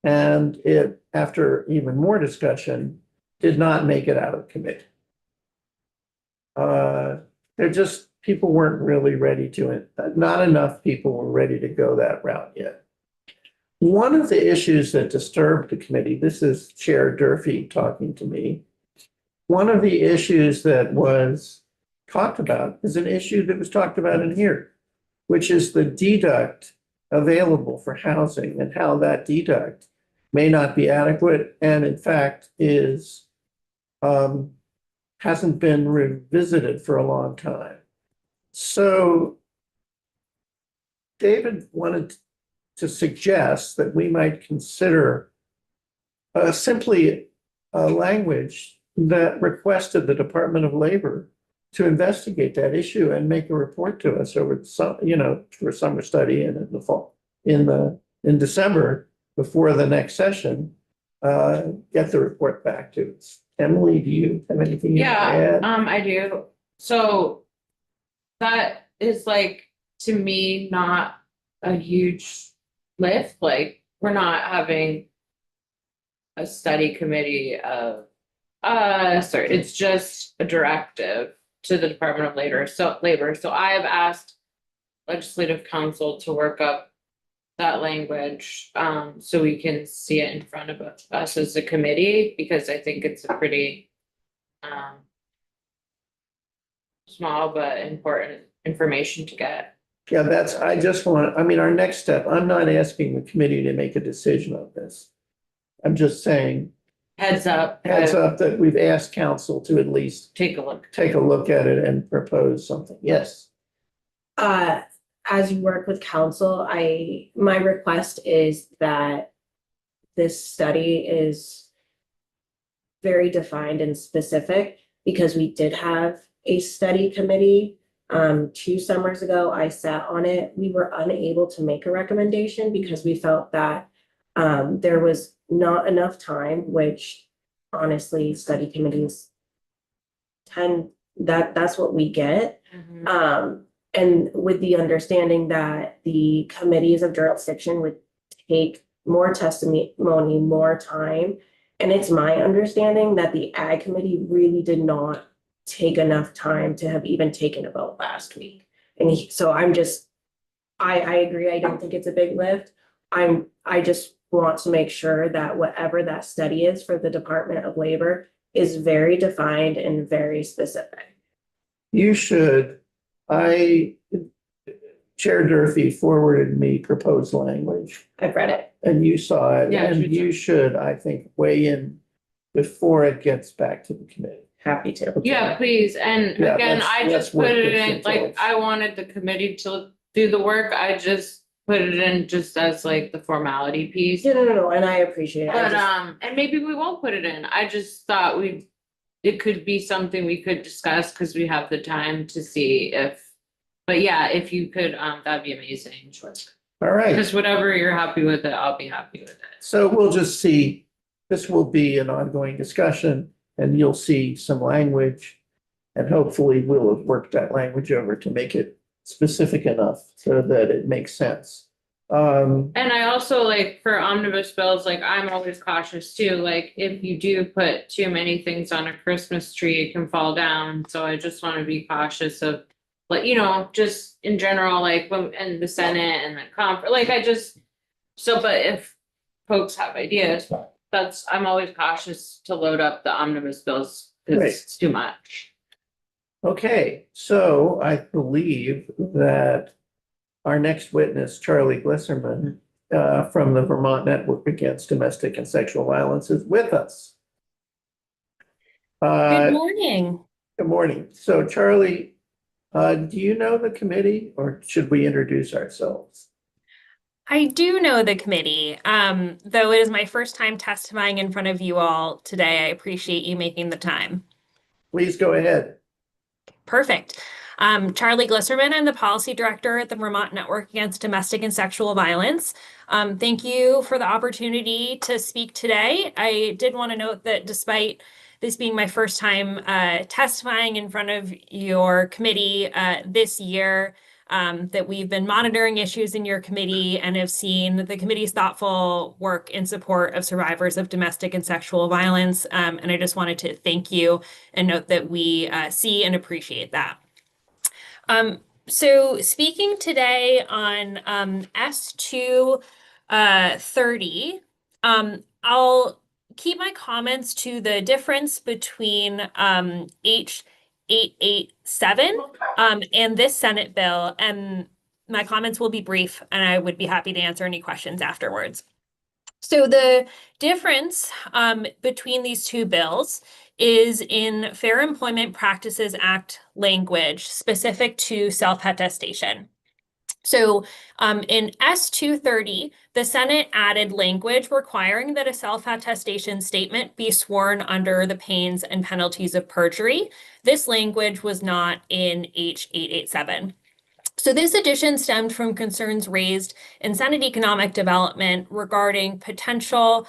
And it, after even more discussion, did not make it out of committee. People weren't really ready to it. Not enough people were ready to go that route yet. One of the issues that disturbed the committee, this is Chair Durfee talking to me. One of the issues that was talked about is an issue that was talked about in here, which is the deduct available for housing and how that deduct may not be adequate and in fact is hasn't been revisited for a long time. So David wanted to suggest that we might consider simply a language that requested the Department of Labor to investigate that issue and make a report to us over some, for summer study and in the fall, in December, before the next session, get the report back to us. Emily, do you have anything you want to Yeah, add? I do. So that is like, to me, not a huge lift, like, we're not having a study committee of, sorry, it's just a directive to the Department of Labor, so I have asked legislative council to work up that language, so we can see it in front of us as a committee, because I think it's a pretty small but important information to get. Yeah, our next step, I'm not asking the committee to make a decision on this. I'm just saying, Heads up. that we've asked council to at least Take a look. take a look at it and propose something. Yes. As you work with council, my request is that this study is very defined and specific, because we did have a study committee. 2 summers ago, I sat on it. We were unable to make a recommendation because we felt that there was not enough time, which honestly, study committees that's what we get. And with the understanding that the committees of jurisdiction would take more testimony, more time. And it's my understanding that the Ag Committee really did not take enough time to have even taken a vote last week. And so I agree, I don't think it's a big lift. I just want to make sure that whatever that study is for the Department of Labor is very defined and very specific. Chair Durfee forwarded me proposed language I've read it. and you saw it. Yeah, And you should, I think, weigh in before it gets back to the committee. Happy to. Yeah, please, and Yeah, again, let's- I let's just work put it this in, into like, it. I wanted the committee to do the work, I just put it in just as like the formality piece. No, and I appreciate it. I But, just- and maybe we won't put it in, I just thought it could be something we could discuss, cause we have the time to see but yeah, if you could, that'd be amazing. Sure. All right. Cause whatever you're happy with it, I'll be happy with it. So we'll just see, this will be an ongoing discussion and you'll see some language. And hopefully we'll have worked that language over to make it specific enough so that it makes sense. And I also like for omnibus bills, like I'm always cautious too, like if you do put too many things on a Christmas tree, it can fall down. So I just want to be cautious of, like, just in general, like when in the Senate and the conference, like but if folks have ideas, I'm always cautious to load up the omnibus bills because Right. it's too much. Okay, so I believe that our next witness, Charlie Glisserman, from the Vermont Network Against Domestic and Sexual Violence, is with us. Good morning. Good morning. So Charlie, do you know the committee or should we introduce ourselves? I do know the committee, though it is my first time testifying in front of you all today. I appreciate you making the time. Please go ahead. Perfect. Charlie Glisserman, I'm the policy director at the Vermont Network Against Domestic and Sexual Violence. Thank you for the opportunity to speak today. I did want to note that despite this being my first time testifying in front of your committee this year, that we've been monitoring issues in your committee and have seen the committee's thoughtful work in support of survivors of domestic and sexual violence. And I just wanted to thank you and note that we see and appreciate that. So speaking today on S2 30, I'll keep my comments to the difference between 8887 and this Senate bill. And my comments will be brief, and I would be happy to answer any questions afterwards. So the difference between these two bills is in Fair Employment Practices Act language specific to self-attestation. So in S-230, the Senate added language requiring that a self-attestation statement be sworn under the pains and penalties of perjury. This language was not in H-887. So this addition stemmed from concerns raised in Senate Economic Development regarding potential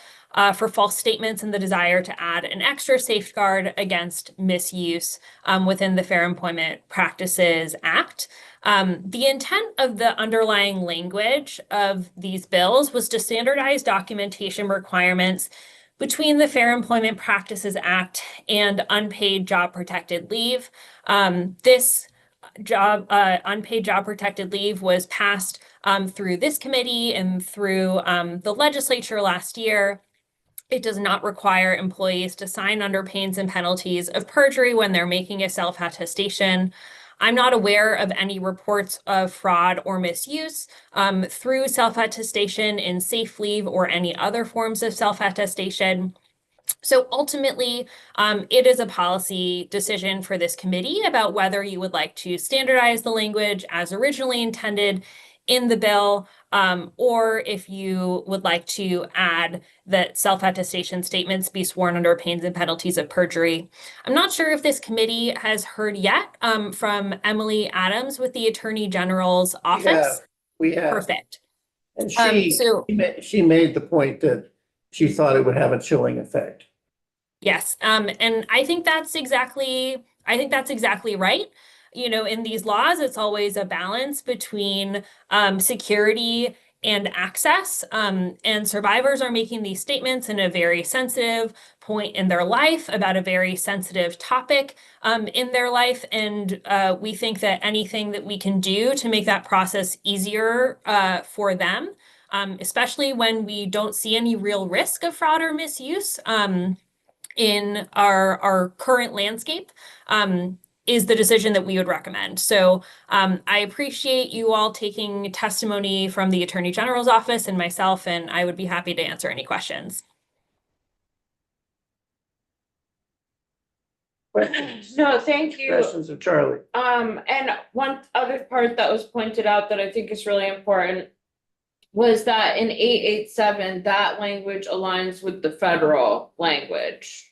for false statements and the desire to add an extra safeguard against misuse within the Fair Employment Practices Act. The intent of the underlying language of these bills was to standardize documentation requirements between the Fair Employment Practices Act and unpaid job protected leave. This unpaid job protected leave was passed through this committee and through the legislature last year. It does not require employees to sign under pains and penalties of perjury when they're making a self-attestation. I'm not aware of any reports of fraud or misuse through self-attestation in safe leave or any other forms of self-attestation. So ultimately, it is a policy decision for this committee about whether you would like to standardize the language as originally intended in the bill, or if you would like to add that self-attestation statements be sworn under pains and penalties of perjury. I'm not sure if this committee has heard yet from Emily Adams with the Attorney General's office. We have. Perfect. And she made the point that she thought it would have a chilling effect. Yes, and I think that's exactly right. You know, in these laws, it's always a balance between security and access. And survivors are making these statements in a very sensitive point in their life about a very sensitive topic in their life. And we think that anything that we can do to make that process easier for them, especially when we don't see any real risk of fraud or misuse in our current landscape, is the decision that we would recommend. So I appreciate you all taking testimony from the Attorney General's office and myself, and I would be happy to answer any questions. Questions? No, thank you. Questions of Charlie? And one other part that was pointed out that I think is really important was that in 887, that language aligns with the federal language.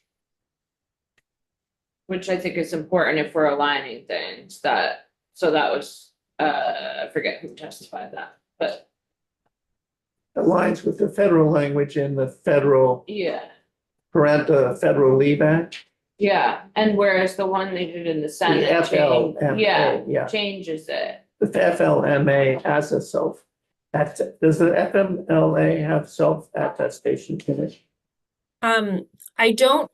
Which I think is important if we're aligning things so that was, I forget who testified that, but Aligns with the federal language in the federal yeah. Federal Leave Act. Yeah, and whereas the one they did in the Senate FLMA, changes it. The FLMA has a does the FMLA have self-attestation finish? I don't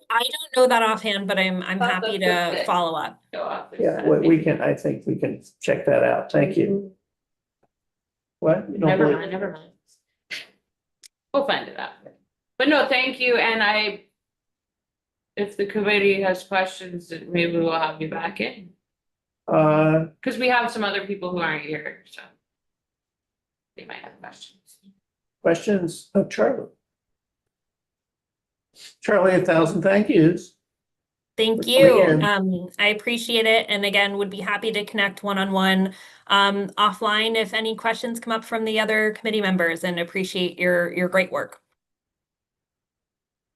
know that offhand, but I'm happy to follow up. Yeah, I think we can check that out. Thank you. What? You don't Never believe- mind, never mind. We'll find it out. But no, thank you, and if the committee has questions, then maybe we'll have you back in. Because we have some other people who aren't here, so they might have questions. Questions of Charlie? Charlie, 1,000 thank yous. Thank For you. coming in. I appreciate it. And again, would be happy to connect one-on-one offline if any questions come up from the other committee members, and appreciate your great work.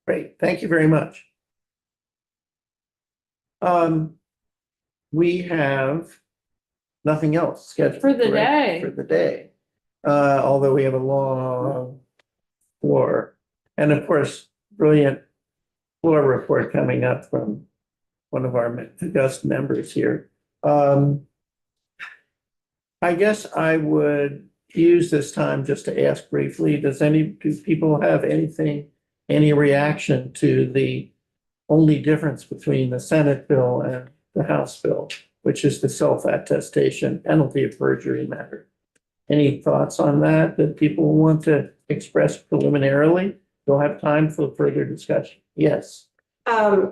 Great, thank you very much. We have nothing else scheduled. For the correct? day. For the day. Although we have a long floor. And of course, brilliant floor report coming up from one of our august members here. I guess I would use this time just to ask briefly, do people have any reaction to the only difference between the Senate bill and the House bill, which is the self-attestation penalty of perjury matter? Any thoughts on that people want to express preliminarily? You'll have time for further discussion. Yes. I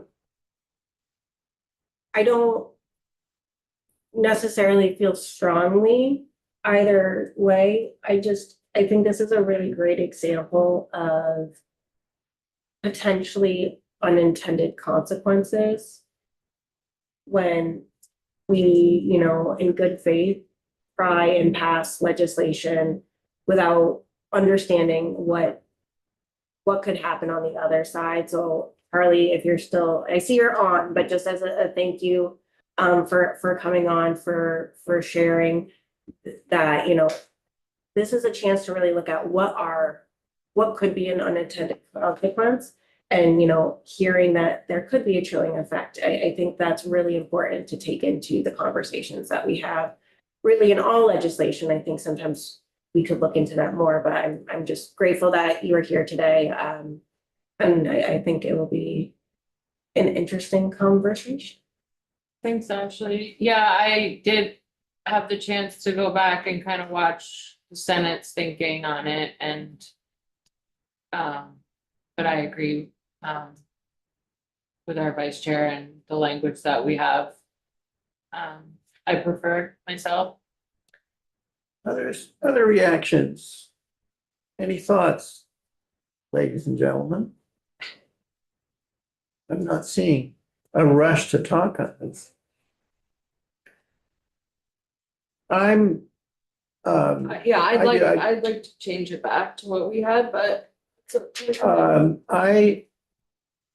don't necessarily feel strongly either way. I think this is a really great example of potentially unintended consequences when we, in good faith, try and pass legislation without understanding what could happen on the other side. So Harley, if you're still, I see you're on, but just as a thank you for coming on, for sharing that, this is a chance to really look at what could be an unintended consequence. And, hearing that there could be a chilling effect, I think that's really important to take into the conversations that we have. Really, in all legislation, I think sometimes we could look into that more, but I'm just grateful that you are here today. And I think it will be an interesting conversation. Thanks, Ashley. Yeah, I did have the chance to go back and kind of watch the Senate's thinking on it and but I agree with our vice chair and the language that we have. I prefer myself. Other reactions? Any thoughts, ladies and gentlemen? I'm not seeing a rush to talk on this. I'm, Yeah, I- I'd like to change it back to what we had, but.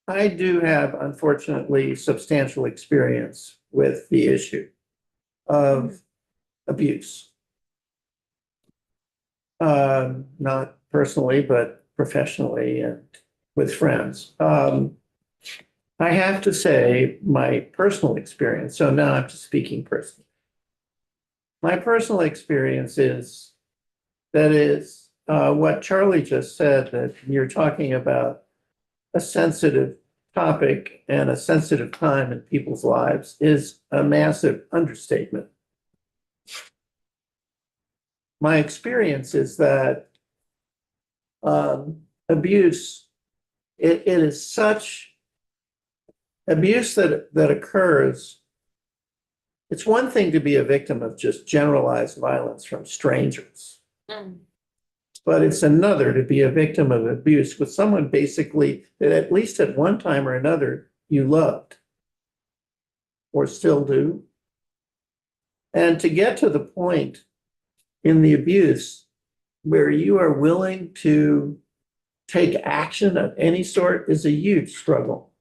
I do have, unfortunately, substantial experience with the issue of abuse. Not personally, but professionally and with friends. I have to say, my personal experience, so now I'm just speaking personally. My personal experience is what Charlie just said, that you're talking about a sensitive topic and a sensitive time in people's lives is a massive understatement. My experience is that abuse, it is such abuse that occurs. It's one thing to be a victim of just generalized violence from strangers. But it's another to be a victim of abuse with someone basically that at least at one time or another you loved or still do. And to get to the point in the abuse where you are willing to take action of any sort is a huge struggle.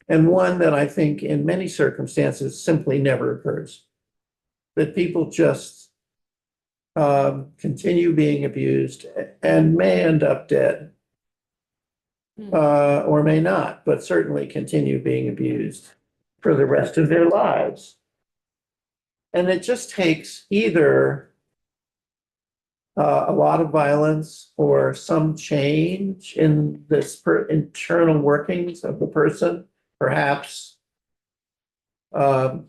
And one that I think in many circumstances simply never occurs. That people just continue being abused and may end up dead. Or may not, but certainly continue being abused for the rest of their lives. And it just takes either a lot of violence or some change in this internal workings of the person, perhaps a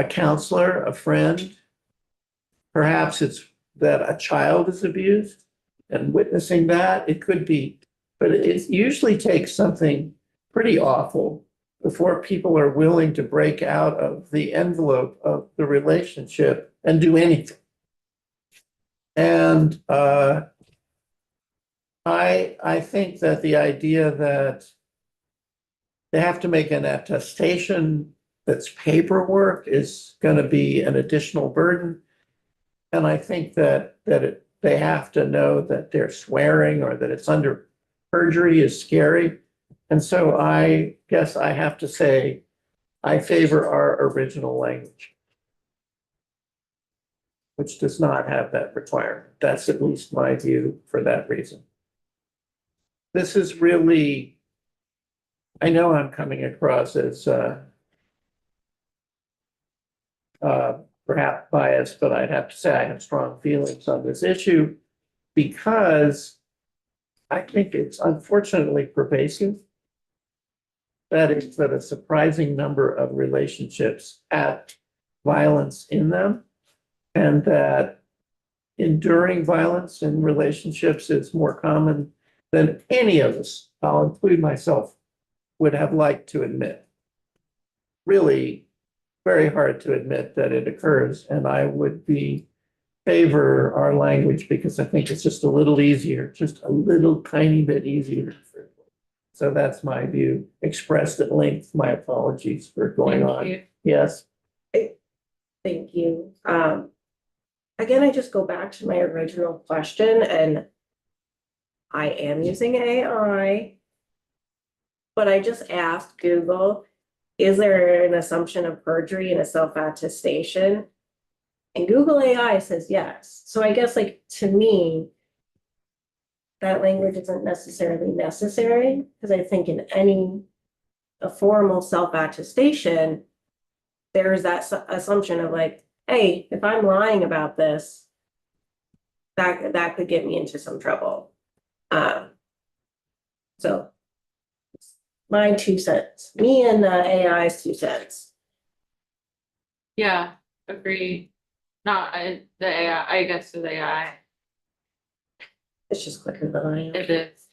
counselor, a friend. Perhaps it's that a child is abused and witnessing that. It could be, but it usually takes something pretty awful before people are willing to break out of the envelope of the relationship and do anything. And I think that the idea that they have to make an attestation that's paperwork is going to be an additional burden. And I think that they have to know that they're swearing or that it's under perjury is scary. And so I guess I have to say, I favor our original language, which does not have that requirement. That's at least my view for that reason. This is really, I know I'm coming across as perhaps biased, but I'd have to say I have strong feelings on this issue because I think it's unfortunately pervasive. That is that a surprising number of relationships have violence in them, and that enduring violence in relationships is more common than any of us, I'll include myself, would have liked to admit. Really, very hard to admit that it occurs, and I would favor our language because I think it's just a little easier, just a little tiny bit easier. So that's my view, expressed at length. My apologies for going Thank on. you. Yes, Thank you. Again, I just go back to my original question, and I am using AI. But I just asked Google, is there an assumption of perjury in a self-attestation? And Google AI says yes. So I guess like to me, that language isn't necessarily necessary, because I think in a formal self-attestation, there's that assumption of like, hey, if I'm lying about this, that could get me into some trouble. So my 2 cents, me and AI's 2 cents. Yeah, agree. Not the AI, I guess the AI, It's just quicker than I am. it is.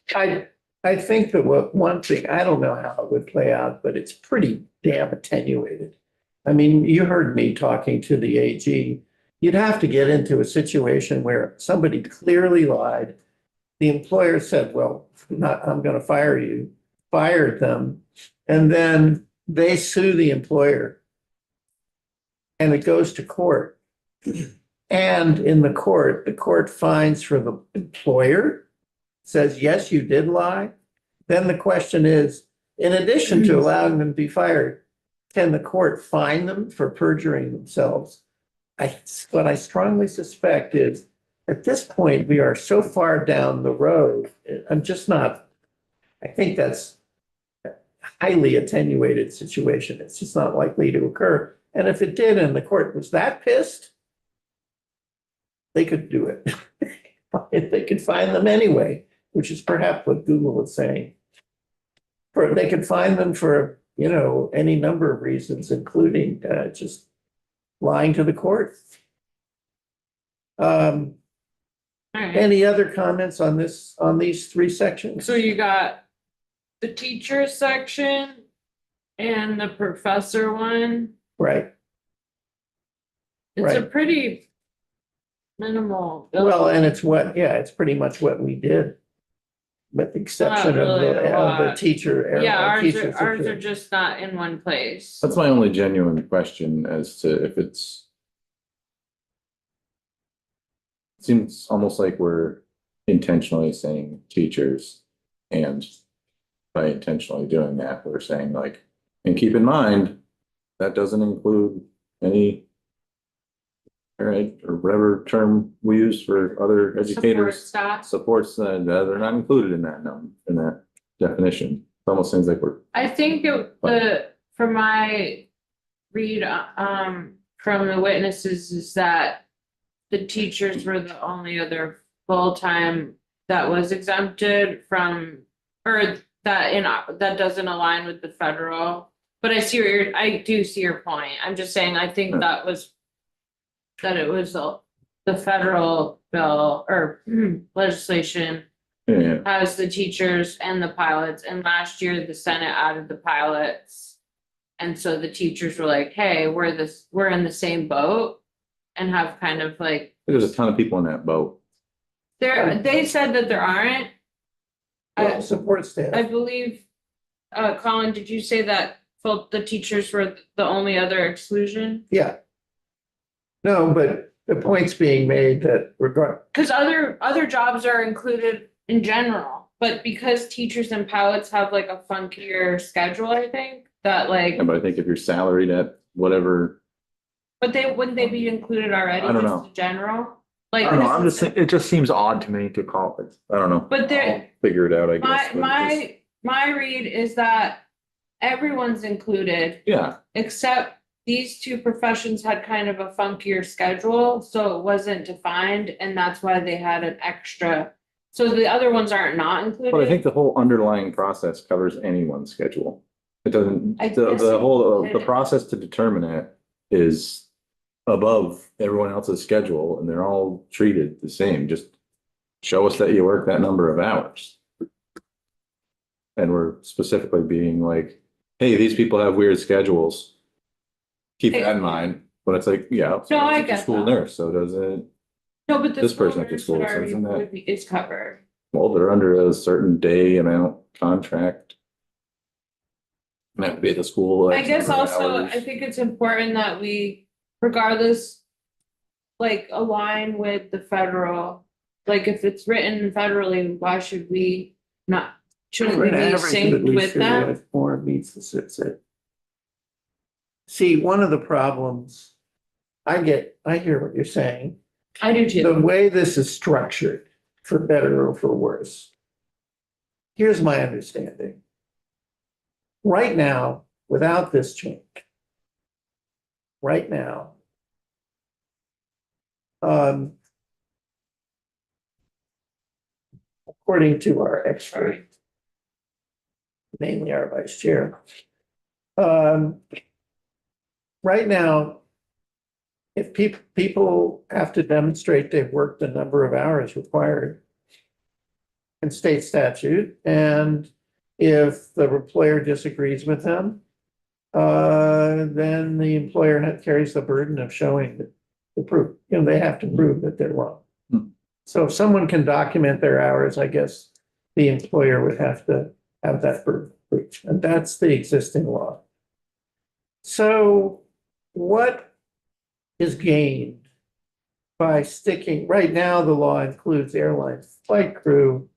I think that one thing, I don't know how it would play out, but it's pretty damn attenuated. I mean, you heard me talking to the AG. You'd have to get into a situation where somebody clearly lied. The employer said, well, I'm going to fire you, fired them, and then they sue the employer. And it goes to court. And in the court finds for the employer, says, yes, you did lie. Then the question is, in addition to allowing them to be fired, can the court fine them for perjuring themselves? What I strongly suspect is at this point, we are so far down the road. I'm just not, I think that's a highly attenuated situation. It's just not likely to occur. And if it did and the court was that pissed, they could do it. They could fine them anyway, which is perhaps what Google is saying. They could fine them for, any number of reasons, including just lying to the court. Alright, Any other comments on these 3 sections? so you got the teacher section and the professor one. Right. It's a Right. pretty minimal. Well, and it's pretty much what we did. With the exception Not really a of the lot. teacher. Yeah, ours are situation. just not in one place. That's my only genuine question as to if it's. Seems almost like we're intentionally saying teachers, and by intentionally doing that, we're saying like, and keep in mind, that doesn't include any. Right, or whatever term we use for other Support educators, staff. supports, they're not included in that definition. It almost seems like we're. I think from my read, from the witnesses is that the teachers were the only other full-time that was exempted from, or that doesn't align with the federal. But I do see your point. I'm just saying, I think that it was the federal bill or legislation Yeah, has the teachers and the pilots, and last year the Senate added the pilots. And so the teachers were like, hey, we're in the same boat, and have kind of like, there's a ton of people in that boat. they said that there aren't. Well, support I staff. believe, Colin, did you say that the teachers were the only other exclusion? Yeah. No, but the point's being made that Cause other jobs are included in general, but because teachers and pilots have like a funkier schedule, I think that like, But I think if you're salaried at whatever, but wouldn't they be included already? I don't just know. in general? I Like, don't know, I'm just saying, it just seems odd to me to call it, I don't know. But there- I'll figure it out, I guess. but it just- my read is that everyone's included, Yeah, except these 2 professions had kind of a funkier schedule, so it wasn't defined, and that's why they had an extra. So the other ones aren't not included. but I think the whole underlying process covers anyone's schedule. It doesn't, I the guess whole, it the did. process to determine it is above everyone else's schedule, and they're all treated the same, just show us that you work that number of hours. And we're specifically being like, hey, these people have weird schedules. keep that in mind, but it's like, yeah. No, I it's a get School that. nurse, so does it, No, but the This school person at the nurse school, so already isn't that- would be, is covered. well, they're under a certain day amount contract. And have to be at the school. I X guess number of also, hours. I think it's important that we, regardless, like align with the federal, like if it's written federally, why should we not, shouldn't we For be an average of at synced least with 30 them? hours more meets the sit. See, one of the problems, I hear what you're saying. I do The too. way this is structured, for better or for worse. Here's my understanding. Right now, without this change. Right now. According to our expert. Namely our vice chair. Right now. If people have to demonstrate they've worked the number of hours required. In state statute, and if the employer disagrees with them. Then the employer carries the burden of showing the proof, they have to prove that they're wrong. Hmm. So if someone can document their hours, I guess the employer would have to have that burden of proof, and that's the existing law. So what is gained by sticking, right now, the law includes airline flight crew.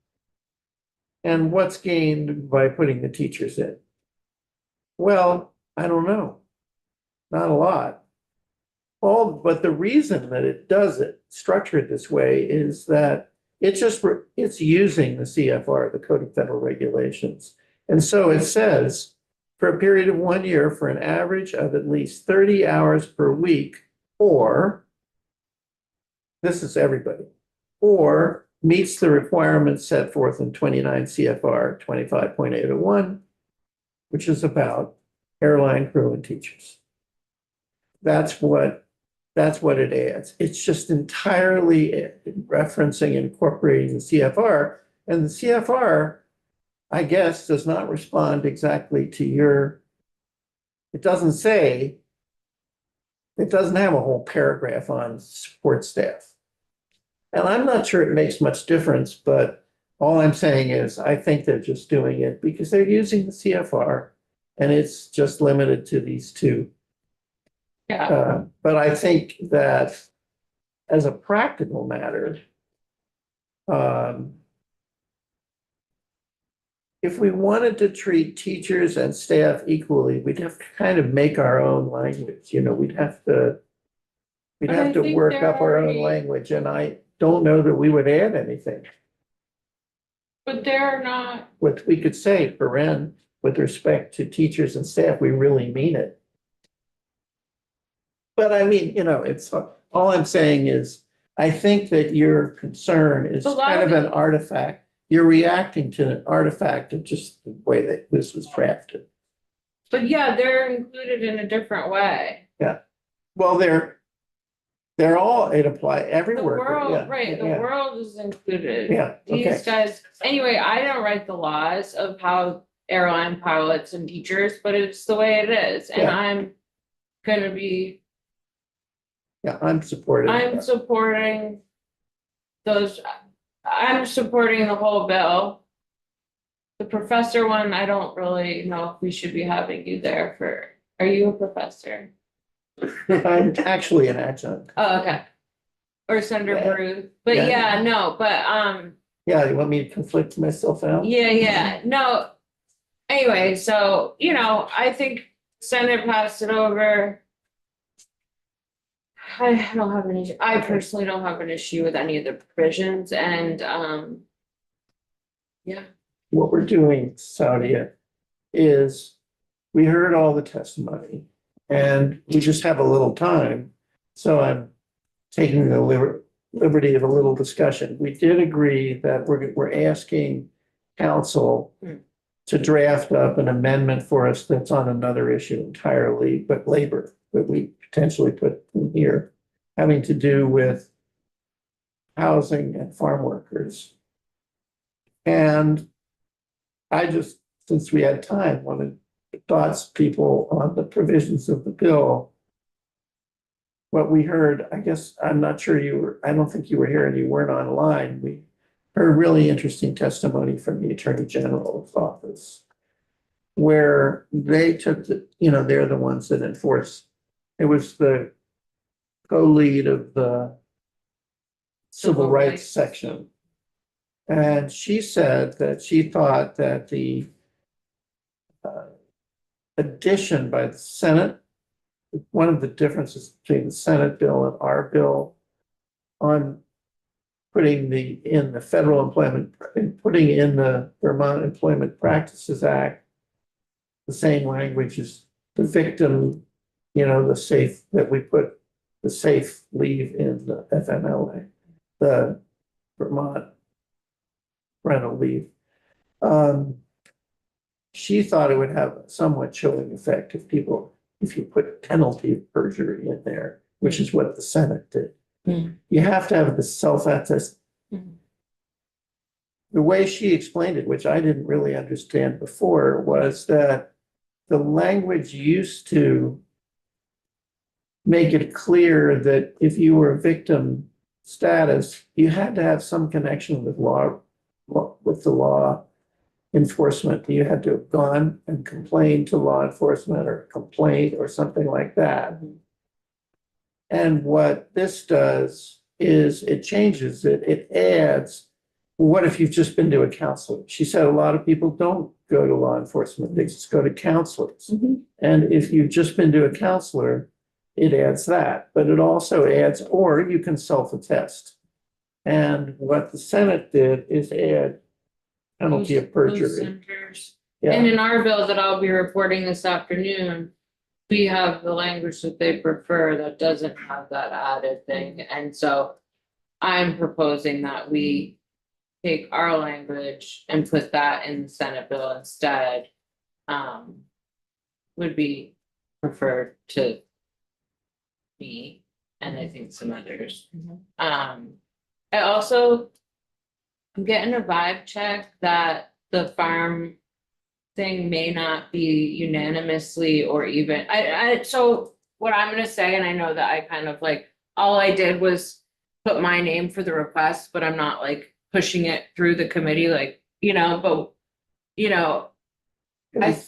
And what's gained by putting the teachers in? Well, I don't know. Not a lot. But the reason that it does it, structured this way, is that it's using the CFR, the Code of Federal Regulations. And so it says, for a period of 1 year, for an average of at least 30 hours per week, or, this is everybody, or meets the requirements set forth in 29 CFR 25.801, which is about airline crew and teachers. That's what it adds. It's just entirely referencing and incorporating the CFR. And the CFR, I guess, does not respond exactly to it doesn't have a whole paragraph on support staff. And I'm not sure it makes much difference, but all I'm saying is I think they're just doing it because they're using the CFR and it's just limited to these two. Yeah, But I think that as a practical matter, if we wanted to treat teachers and staff equally, we'd have to kind of make our own language, we'd have to But I think work they're up our own already- language, and I don't know that we would add anything. but they're not, What we could say, with respect to teachers and staff, we really mean it. But I mean, it's, all I'm saying is, I think that your concern is A lot kind of of an artifact. You're reacting to an artifact of just the way that this was crafted. but yeah, they're included in a different way. Well, they're all, it apply The everywhere. world, right, the yeah, world is included. Yeah, okay. These guys, anyway, I don't write the laws of how airline pilots and teachers, but it's the way it is, and Yeah. I'm gonna be, Yeah, I'm supportive. I'm supporting those, I'm supporting the whole bill. The professor one, I don't really know if we should be having you there for, are you a professor? I'm actually an adjunct. Oh, okay. Or Senator Yeah. Ruth, but Yeah. yeah, no, but Yeah, you want me to conflict myself out? yeah, no. Anyway, so, I think Senate passed it over. I don't have an issue, I personally don't have an issue with any of the provisions and, yeah. What we're doing, Saudia, is we heard all the testimony and we just have a little time. So I'm taking the liberty of a little discussion. We did agree that we're asking council to draft up an amendment for us that's on another issue entirely, but labor, that we potentially put in here, having to do with housing and farm workers. And I just, since we had time, wanted to thoughts people on the provisions of the bill what we heard, I guess, I'm not sure you were, I don't think you were here and you weren't online. We heard really interesting testimony from the Attorney General's office, where they took the, they're the ones that enforce. It was the co-lead of the civil rights section. And she said that she thought that the addition by the Senate, one of the differences between the Senate bill and our bill on putting in the federal employment, putting in the Vermont Employment Practices Act, the same language as the victim, the safe, that we put the safe leave in the FMLA, the Vermont parental leave. She thought it would have a somewhat chilling effect if you put penalty of perjury in there, which is what the Senate did. You have to have the self-attest. The way she explained it, which I didn't really understand before, was that the language used to make it clear that if you were victim status, you had to have some connection with the law enforcement. You had to have gone and complained to law enforcement or complained or something like that. And what this does is it changes it. It adds, what if you've just been to a counselor? She said a lot of people don't go to law enforcement, they just go to counselors. And if you've just been to a counselor, it adds that, but it also adds, or you can self-attest. And what the Senate did is add penalty of perjury. And Yeah, in our bill that I'll be reporting this afternoon, we have the language that they prefer that doesn't have that added thing. And so I'm proposing that we take our language and put that in the Senate bill instead. Would be preferred to me, and I think some others. I also, I'm getting a vibe check that the farm thing may not be unanimously or even, so what I'm gonna say, and I know that I kind of like, all I did was put my name for the request, but I'm not like pushing it through the committee, like, but,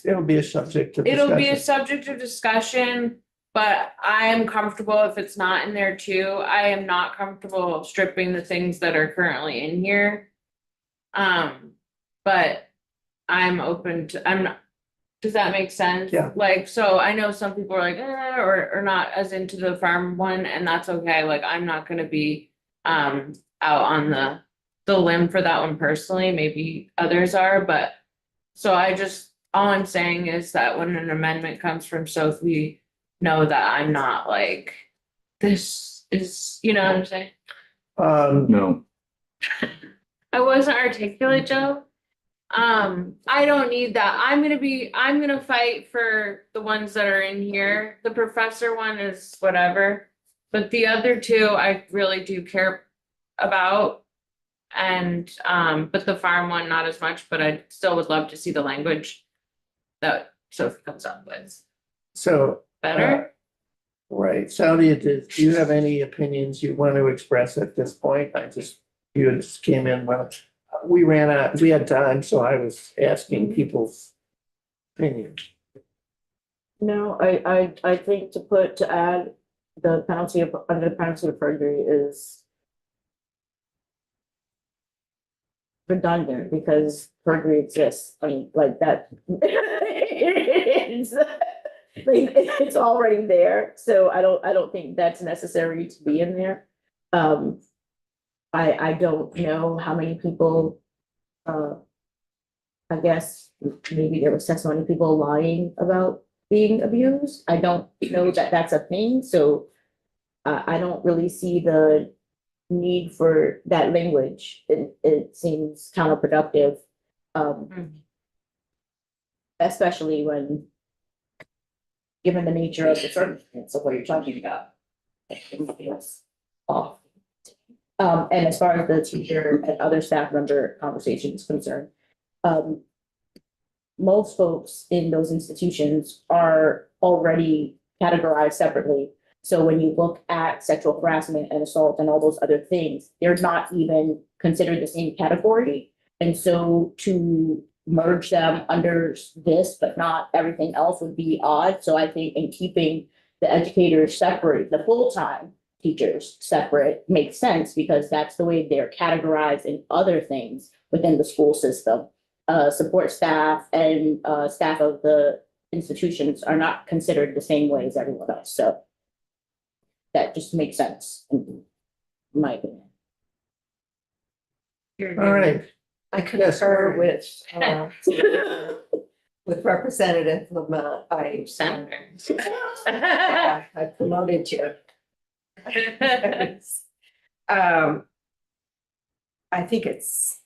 it'll be a subject of it'll be a discussion. subject of discussion. But I am comfortable if it's not in there too. I am not comfortable stripping the things that are currently in here. But I'm open to, I'm not, does that make sense? Yeah. Like, so I know some people are like, or not as into the farm one, and that's okay. Like, I'm not gonna be out on the limb for that one personally. Maybe others are, but so all I'm saying is that when an amendment comes from Sophie, know that I'm not like, this is, what I'm saying? No, I wasn't articulate, Joe. I don't need that. I'm gonna fight for the ones that are in here. The professor one is whatever. But the other two, I really do care about. And, but the farm one, not as much, but I still would love to see the language that Sophie comes up with. So, Better? right, Sally, do you have any opinions you want to express at this point? You just came in, well, we had time, so I was asking people's opinions. No, I think to add the penalty of, under the penalty of perjury is redundant because perjury exists. I mean, like that. It's already there, so I don't think that's necessary to be in there. I don't know how many people, I guess maybe there was testimony of people lying about being abused. I don't know that that's a thing, so I don't really see the need for that language. It seems counterproductive, especially when given the nature of the circumstance of what you're talking about. It feels off. And as far as the teacher and other staff member conversation is concerned, most folks in those institutions are already categorized separately. So when you look at sexual harassment and assault and all those other things, they're not even considered the same category. And so to merge them under this, but not everything else would be odd. So I think in keeping the educators separate, the full-time teachers separate makes sense because that's the way they're categorized in other things within the school system. Support staff and staff of the institutions are not considered the same way as everyone else. So that just makes sense in my opinion. All right. I concur with Representative Lamont. I promoted you. I think it's,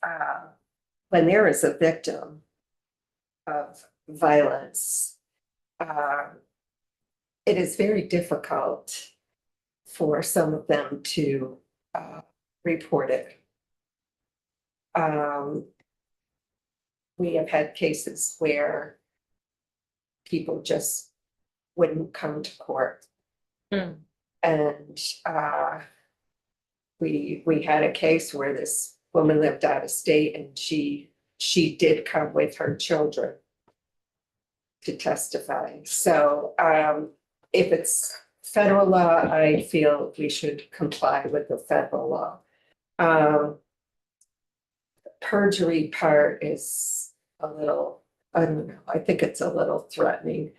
when there is a victim of violence, it is very difficult for some of them to report it. We have had cases where people just wouldn't come to court. Hmm. And we had a case where this woman lived out of state and she did come with her children to testify. So if it's federal law, I feel we should comply with the federal law. Perjury part is a little, I don't know, I think it's a little threatening.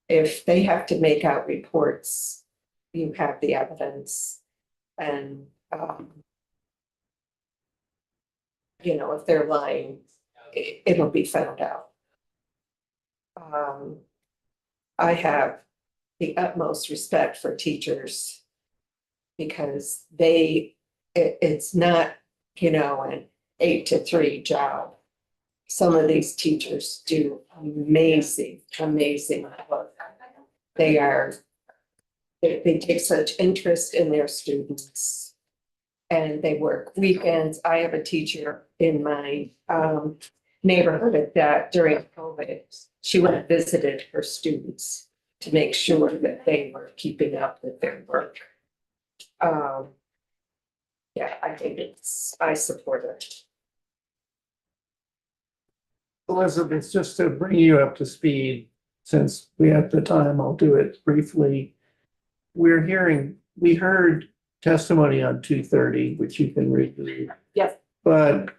If they have to make out reports, you have the evidence and you know, if they're lying, it'll be found out. I have the utmost respect for teachers because it's not, you know, an 8 to 3 job. Some of these teachers do amazing work. They take such interest in their students and they work weekends. I have a teacher in my neighborhood that during COVID, she went and visited her students to make sure that they were keeping up with their work. Yeah, I support it. Elizabeth, just to bring you up to speed, since we have the time, I'll do it briefly. We heard testimony on 230, which you can read. Yes. But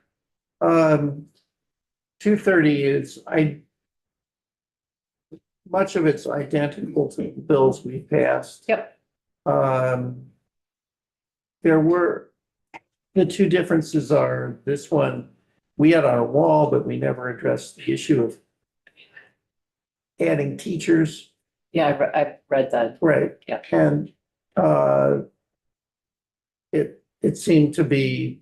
230 is, much of it's identical to the bills we passed. Yep. There were, the two differences are this one, we had on a wall, but we never addressed the issue of adding teachers. Yeah, I read that. Right. Yeah. And it seemed to be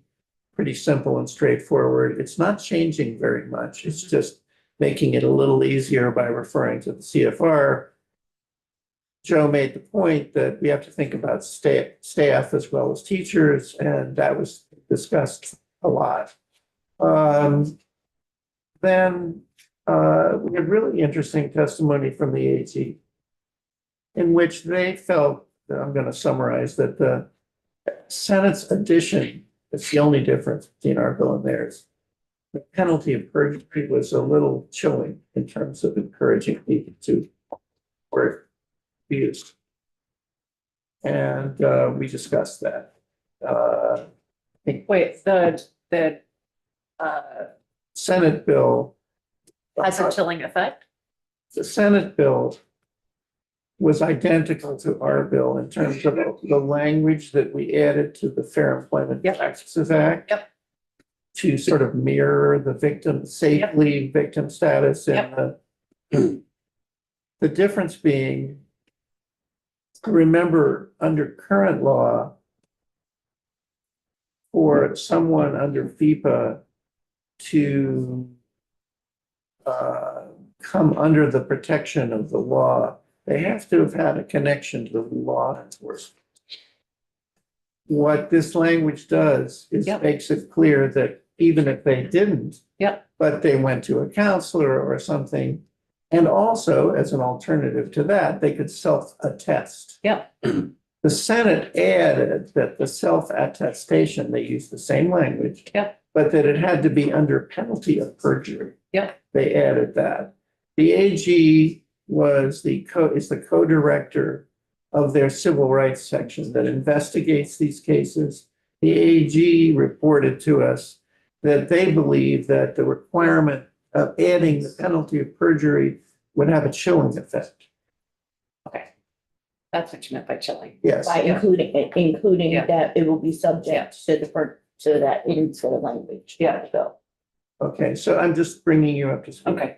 pretty simple and straightforward. It's not changing very much. It's just making it a little easier by referring to the CFR. Joe made the point that we have to think about staff as well as teachers, and that was discussed a lot. Then we had really interesting testimony from the AG in which they felt, I'm going to summarize, that the Senate's addition, it's the only difference between our bill and theirs. The penalty of perjury was a little chilling in terms of encouraging people to work used. And we discussed that. Wait, the Senate bill. has a chilling effect? The Senate bill was identical to our bill in terms of the language that we added to the Fair Employment Practices Act. Yep. To sort of mirror the victim, safely victim status and the difference being, remember, under current law, for someone under FEPA to come under the protection of the law, they have to have had a connection to the law enforcement. What this language does is makes it clear that even if they didn't, but they went to a counselor or something, and also as an alternative to that, they could self-attest. The Senate added that the self-attestation, they used the same language. Yep. But that it had to be under penalty of perjury. Yep. They added that. The AG is the co-director of their civil rights section that investigates these cases. The AG reported to us that they believe that the requirement of adding the penalty of perjury would have a chilling effect. Okay. That's what you meant by chilling. Yes. By including Yeah. that it will be subject to to that in sort of language. Yeah. So, Okay, so I'm just bringing you up to speed. Okay.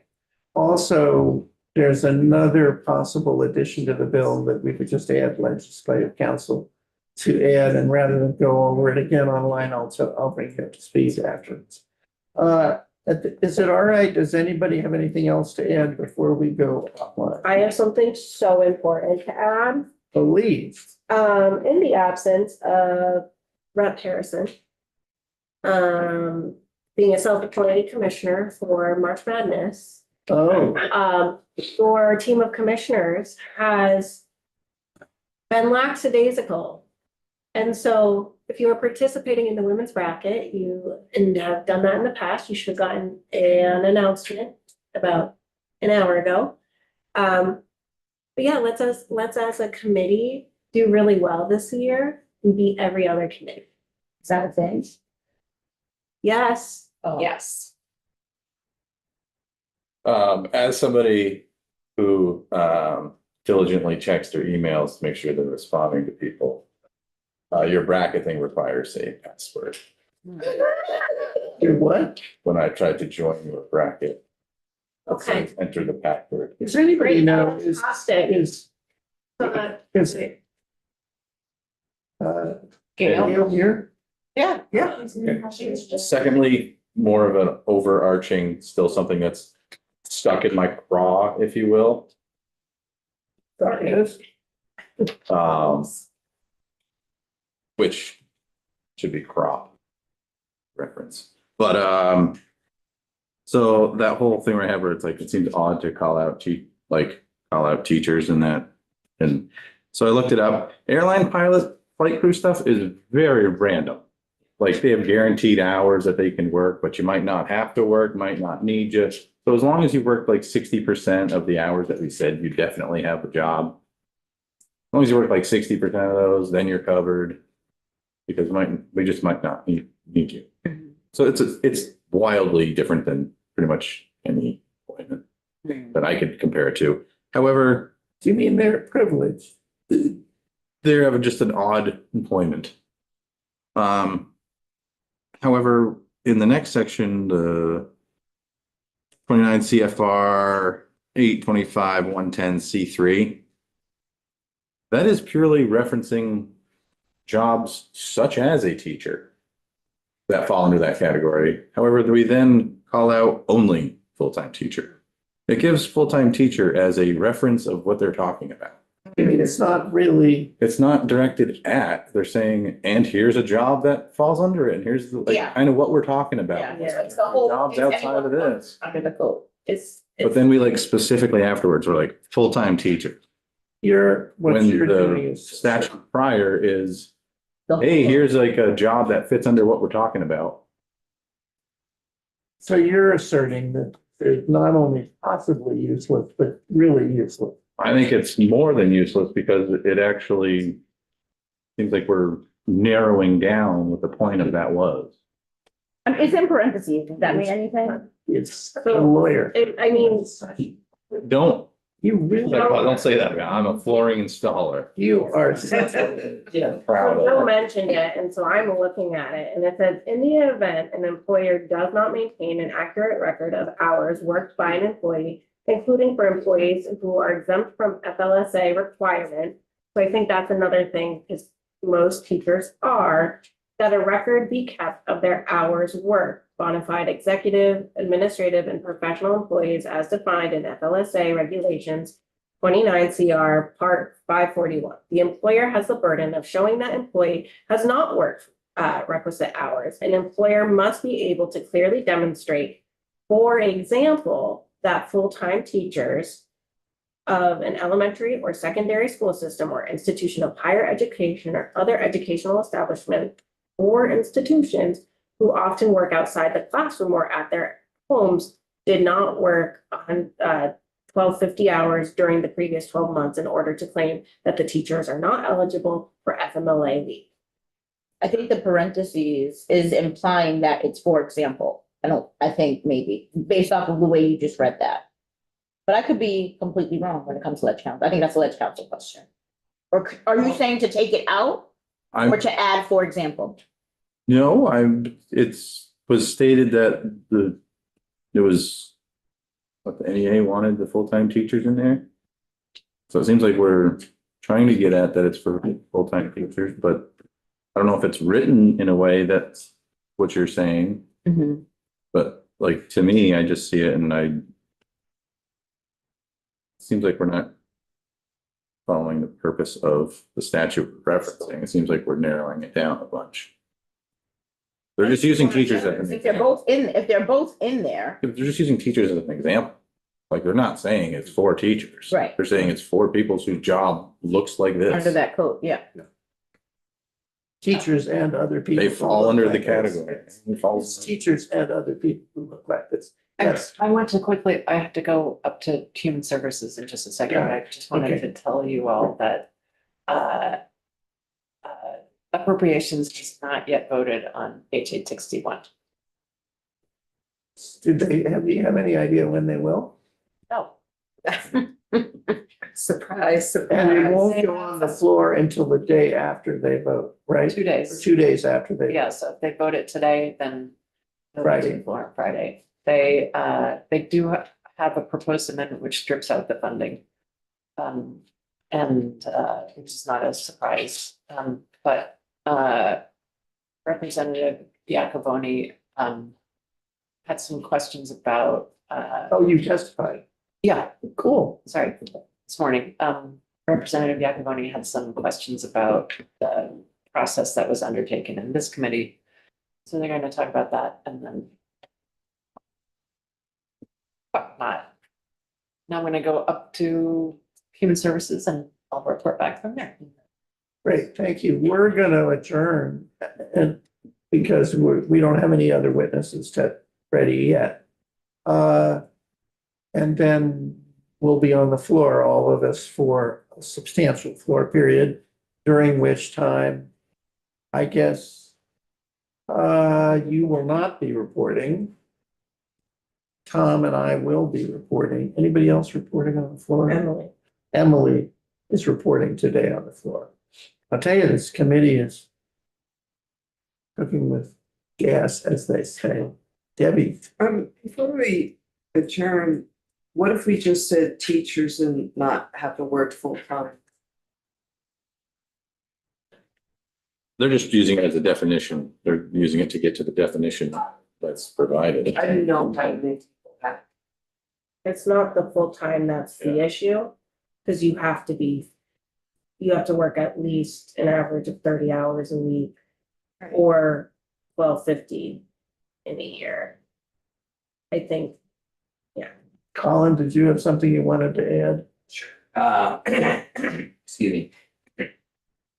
Also, there's another possible addition to the bill that we could just add legislative council to add, and rather than go over it again online, I'll bring you up to speed afterwards. Is it all right? Does anybody have anything else to add before we go offline? I have something so important to add. Believe. In the absence of Rep. Harrison, being a self-appointed commissioner for March Madness, Oh, your team of commissioners has been lackadaisical. And so if you are participating in the women's bracket, and have done that in the past, you should have gotten an announcement about an hour ago. But yeah, let's as a committee do really well this year and beat every other committee. is that a thing? Yes. Oh. Yes. As somebody who diligently checks their emails to make sure they're responding to people, your bracketing requires a password. your what? When I tried to join your bracket, it Okay. says enter the password. Does anybody know, Fantastic. is Gail here? Yeah. Yeah. Secondly, more of an overarching, still something that's stuck in my craw, if you will. Sorry, yes. Which should be crop reference. But so that whole thing where I have where it's like, it seems odd to call out teachers and that. And so I looked it up. Airline pilot flight crew stuff is very random. Like they have guaranteed hours that they can work, but you might not have to work, might not need you. So as long as you work like 60% of the hours that we said, you definitely have a job. As long as you work like 60% of those, then you're covered. Because we just might not need you. So it's wildly different than pretty much any appointment that I could compare it to. However, Do you mean they're privileged? they have just an odd employment. However, in the next section, the 29 CFR 825-110C3, that is purely referencing jobs such as a teacher that fall into that category. However, we then call out only full-time teacher. It gives full-time teacher as a reference of what they're talking about. I mean, it's not really, It's not directed at, they're saying, and here's a job that falls under it, and here's Yeah. kind of what we're talking about. Yeah, it's the whole. Jobs it's outside of anyone this. Under the code. But then we specifically afterwards, we're like, full-time teacher. what When you're doing the is. statute prior is, the hey, whole- here's like a job that fits under what we're talking about. So you're asserting that they're not only possibly useless, but really useless. I think it's more than useless because it actually seems like we're narrowing down what the point of that was. It's in parentheses. Does that mean anything? It's a lawyer. I mean, Don't, You really, don't say that. I'm a flooring installer. you are. Yeah. Proud Bill of it. mentioned it, and so I'm looking at it, and it says, in the event an employer does not maintain an accurate record of hours worked by an employee, including for employees who are exempt from FLSA requirement. So I think that's another thing, because most teachers are, that a record be kept of their hours worked, bona fide executive, administrative, and professional employees as defined in FLSA regulations 29 CR Part 541. The employer has the burden of showing that employee has not worked requisite hours. An employer must be able to clearly demonstrate, for example, that full-time teachers of an elementary or secondary school system or institution of higher education or other educational establishment or institutions who often work outside the classroom or at their homes did not work 1250 hours during the previous 12 months in order to claim that the teachers are not eligible for FMLA leave. I think the parentheses is implying that it's for example. I think maybe, based off of the way you just read that. But I could be completely wrong when it comes to ledge council. I think that's a ledge council question. Or are you saying to take it out I'm, or to add, for example? no, was stated that there was, what the NEA wanted the full-time teachers in there. So it seems like we're trying to get at that it's for full-time teachers, but I don't know if it's written in a way that's what you're saying. Mm-hmm. But like, to me, I just see it and seems like we're not following the purpose of the statute referencing. It seems like we're narrowing it down a bunch. They're just using teachers as an If they're both in there, they're just using teachers as an example. Like, they're not saying it's for teachers. Right. They're saying it's for people whose job looks like this. under that code, yeah. Teachers and other people. They who fall look under the like this. category. It falls- Teachers and other people who look like this. Yes. I want to quickly, I have to go up to human services in just a second. Yeah. I just wanted Okay. to tell you all that appropriations is not yet voted on H 861. Do you have any idea when they will? No. Surprise, And it surprise. won't go on the floor until the day after they vote, right? 2 days. 2 days after they. Yeah, so if they vote it today, then they'll be Friday. on the floor on Friday. They do have a proposed amendment which strips out the funding. Which is not a surprise, but Representative Iacovoni had some questions about Oh, you testified. yeah, Cool. sorry, this morning. Representative Iacovoni had some questions about the process that was undertaken in this committee. So they're gonna talk about that and then. But not. Now I'm gonna go up to human services and I'll report back from there. Great, thank you. We're gonna adjourn and because we don't have any other witnesses ready yet. And then we'll be on the floor, all of us, for a substantial floor period, during which time, I guess, you will not be reporting. Tom and I will be reporting. Anybody else reporting on the floor? Emily. Emily is reporting today on the floor. I'll tell you, this committee is cooking with gas, as they say. Debbie, Before we adjourn, what if we just said teachers and not have the word full-time? They're just using it as a definition. They're using it to get to the definition that's provided. I didn't know how to make people happy. It's not the full time that's the issue, because you have to work at least an average of 30 hours a week or 1250 in a year. I think, Colin, did you have something you wanted to add? Excuse me.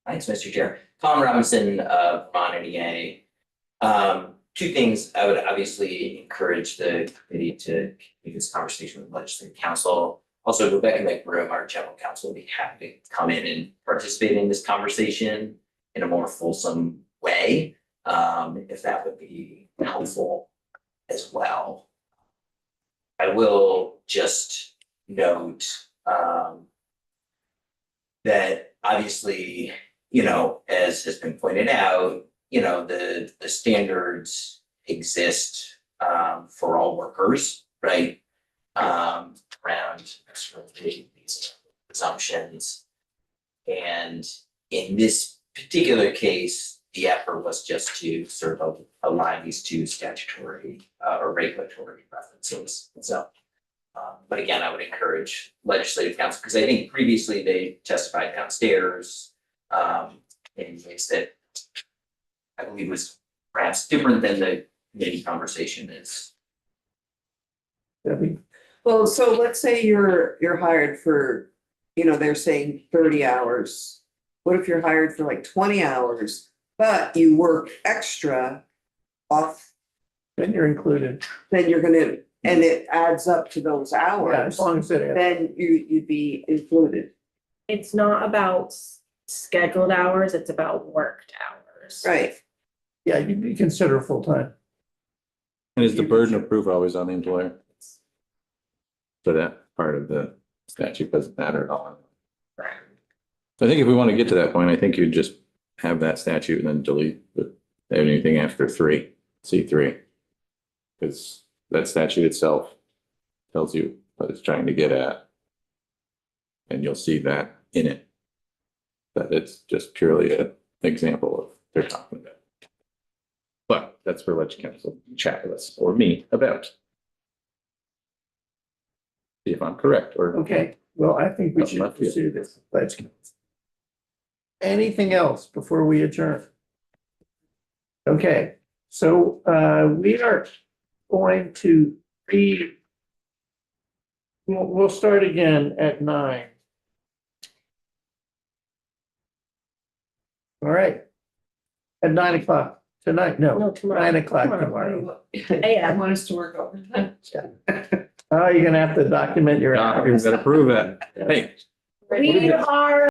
Thanks, Mr. Chair. Colin Robinson of Vermont NEA. Two things, I would obviously encourage the committee to continue this conversation with legislative council. Also, Rebecca McBroom, our general counsel, would be happy to come in and participate in this conversation in a more fulsome way, if that would be helpful as well. I will just note that obviously, as has been pointed out, the standards exist for all workers, right? Around these assumptions. And in this particular case, the effort was just to sort of align these two statutory or regulatory references. So, but again, I would encourage legislative council, because I think previously they testified downstairs in ways that I believe was perhaps different than the committee conversation is. Debbie? Well, so let's say you're hired for, they're saying 30 hours. What if you're hired for like 20 hours, but you work extra off, Then you're included. then you're gonna, and it adds up to those Yeah, hours, as long as it is. then you'd be included. It's not about scheduled hours, it's about worked hours. Right. Yeah, you'd be considered full-time. And is the burden of proof always on the employer? So that part of the statute doesn't matter at all. So I think if we want to get to that point, I think you'd just have that statute and then delete anything after C3. Because that statute itself tells you what it's trying to get at. And you'll see that in it. That it's just purely an example of they're talking about. But that's for Ledge Council to chat with us or me about. See if I'm correct or. Okay, well, I think we That's should left field. pursue this. Anything else before we adjourn? Okay, so we are going to we'll start again at 9. All right. At 9 o'clock tonight, No, no, tomorrow. 9 o'clock tomorrow. Yeah. I want us to work over that. Oh, you're gonna have to document your hours. Better prove it. Hey. We are